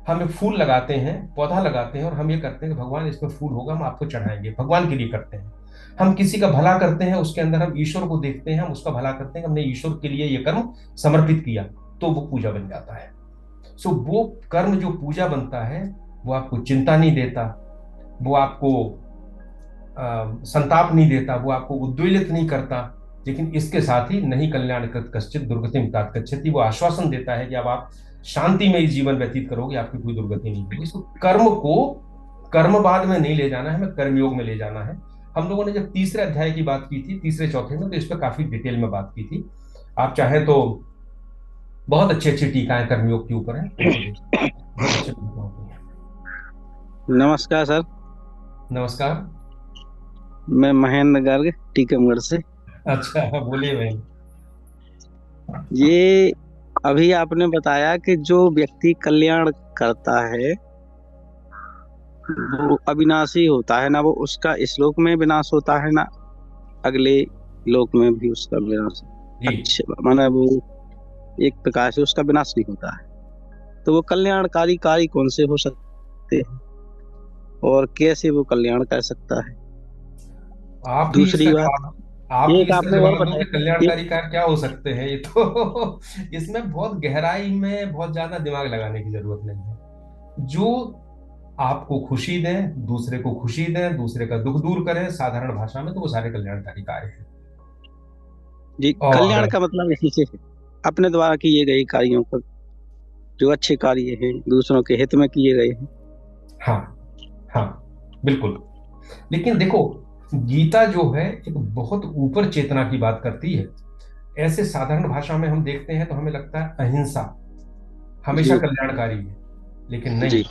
हम एक फूल लगाते हैं, पौधा लगाते हैं और हम ये करते हैं कि भगवान इसमें फूल होगा, हम आपको चढ़ाएंगे, भगवान के लिए करते हैं। हम किसी का भला करते हैं, उसके अंदर हम ईश्वर को देखते हैं, हम उसका भला करते हैं, हमने ईश्वर के लिए ये कर्म समर्पित किया, तो वो पूजा बन जाता है। सो वो कर्म जो पूजा बनता है वो आपको चिंता नहीं देता, वो आपको संताप नहीं देता, वो आपको उद्वेलित नहीं करता, लेकिन इसके साथ ही नहीं कल्याणकृत कश्चित दुर्गतिम तात गच्छति, वो आश्वासन देता है कि अब आप शांति में इस जीवन व्यतीत करोगे, आपकी कोई दुर्गति नहीं होगी। तो कर्म को कर्मवाद में नहीं ले जाना है, हमें कर्मयोग में ले जाना है। हम लोगों ने जब तीसरे अध्याय की बात की थी, तीसरे चौथे में, तो इस पर काफी डिटेल में बात की थी। आप चाहें तो बहुत अच्छी अच्छी टीकाएं कर्मयोग के ऊपर हैं, बहुत अच्छी टीका होती हैं। नमस्कार सर। नमस्कार। मैं महेंद्र गर्ग टीकमगढ़ से। अच्छा, बोलिए भाई। ये अभी आपने बताया कि जो व्यक्ति कल्याण करता है वो अविनाशी होता है ना, वो उसका इस लोक में विनाश होता है ना अगले लोक में भी उसका विनाश। अच्छा, माना वो एक प्रकार से उसका विनाश नहीं होता है, तो वो कल्याणकारी कार्य कौन से हो सकते हैं और कैसे वो कल्याण कर सकता है? आप दूसरी बात, एक आपने और बताया कल्याणकारी कार्य क्या हो सकते हैं, ये तो इसमें बहुत गहराई में बहुत ज्यादा दिमाग लगाने की जरूरत नहीं है। जो आपको खुशी दें, दूसरे को खुशी दें, दूसरे का दुख दूर करें, साधारण भाषा में तो वो सारे कल्याणकारी कार्य हैं जी। कल्याण का मतलब इसी से अपने द्वारा किए गए कार्यों पर, जो अच्छे कार्य हैं दूसरों के हित में किए गए हैं। हाँ हाँ, बिल्कुल। लेकिन देखो, गीता जो है एक बहुत ऊपर चेतना की बात करती है। ऐसे साधारण भाषा में हम देखते हैं तो हमें लगता है अहिंसा हमेशा कल्याणकारी है, लेकिन नहीं।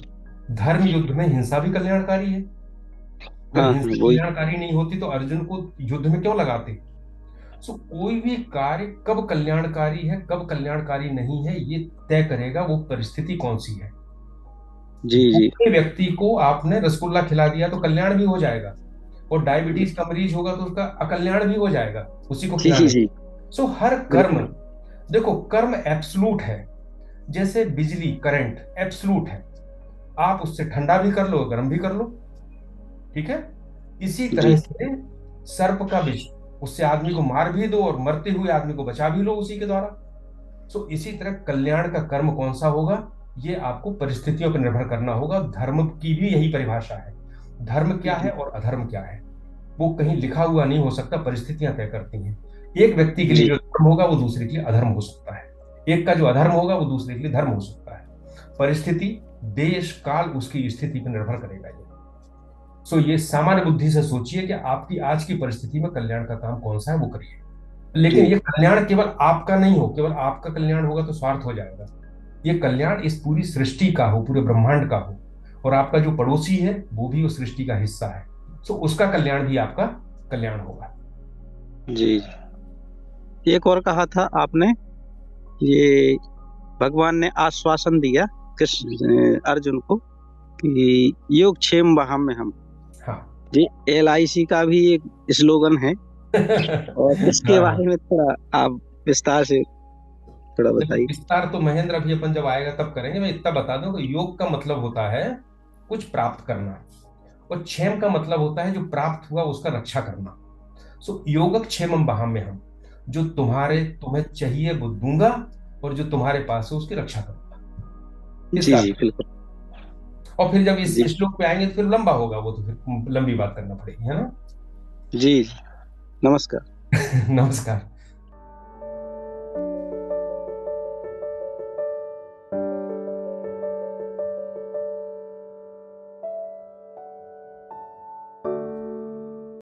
धर्म युद्ध में हिंसा भी कल्याणकारी है। अगर हिंसा कल्याणकारी नहीं होती तो अर्जुन को युद्ध में क्यों लगाते? सो कोई भी कार्य कब कल्याणकारी है, कब कल्याणकारी नहीं है, ये तय करेगा वो परिस्थिति कौन सी है। जी जी भूखे व्यक्ति को आपने रसगुल्ला खिला दिया तो कल्याण भी हो जाएगा, और डायबिटीज का मरीज होगा तो उसका अकल्याण भी हो जाएगा उसी को जी खिलाने। जी सो हर कर्म, बिल्कुल देखो कर्म एब्सलूट है, जैसे बिजली करंट एब्सलूट है, आप उससे ठंडा भी कर लो गर्म भी कर लो, ठीक है। इसी तरह जी से सर्प का विष, उससे आदमी को मार भी दो और मरते हुए आदमी को बचा भी लो उसी के द्वारा। सो इसी तरह कल्याण का कर्म कौन सा होगा, ये आपको परिस्थितियों पर निर्भर करना होगा। धर्म की भी यही परिभाषा है, धर्म क्या है और अधर्म क्या है, वो कहीं लिखा हुआ नहीं हो सकता, परिस्थितियां तय करती हैं। एक व्यक्ति के लिए जी जो धर्म होगा वो दूसरे के लिए अधर्म हो सकता है, एक का जो अधर्म होगा वो दूसरे के लिए धर्म हो सकता है। परिस्थिति, देश काल, उसकी स्थिति पर निर्भर करेगा ये। सो ये सामान्य बुद्धि से सोचिए कि आपकी आज की परिस्थिति में कल्याण का काम कौन सा है, वो करिए। लेकिन जी ये कल्याण केवल आपका नहीं हो, केवल आपका कल्याण होगा तो स्वार्थ हो जाएगा। ये कल्याण इस पूरी सृष्टि का हो, पूरे ब्रह्मांड का हो, और आपका जो पड़ोसी है वो भी उस सृष्टि का हिस्सा है, तो उसका कल्याण भी आपका कल्याण होगा। जी जी। एक और कहा था आपने, ये भगवान ने आश्वासन दिया कृष्ण अर्जुन को कि योग क्षेम वहाम में हम। हाँ ये LIC का भी एक स्लोगन है, और इसके हाँ। बारे में थोड़ा आप विस्तार से थोड़ा देखो बताइए। विस्तार तो महेंद्र अभी अपन जब आएगा तब करेंगे, मैं इतना बता दूं कि योग का मतलब होता है कुछ प्राप्त करना, और क्षेम का मतलब होता है जो प्राप्त हुआ उसका रक्षा करना। सो योगक्षेमम वहाम में हम, जो तुम्हें चाहिए वो दूंगा, और जो तुम्हारे पास है उसकी रक्षा करूंगा, जी इसका। जी बिल्कुल। और फिर जब इस जी श्लोक पे आएंगे तो फिर लंबा होगा, वो तो फिर लंबी बात करना पड़ेगी, है ना। जी नमस्कार। नमस्कार।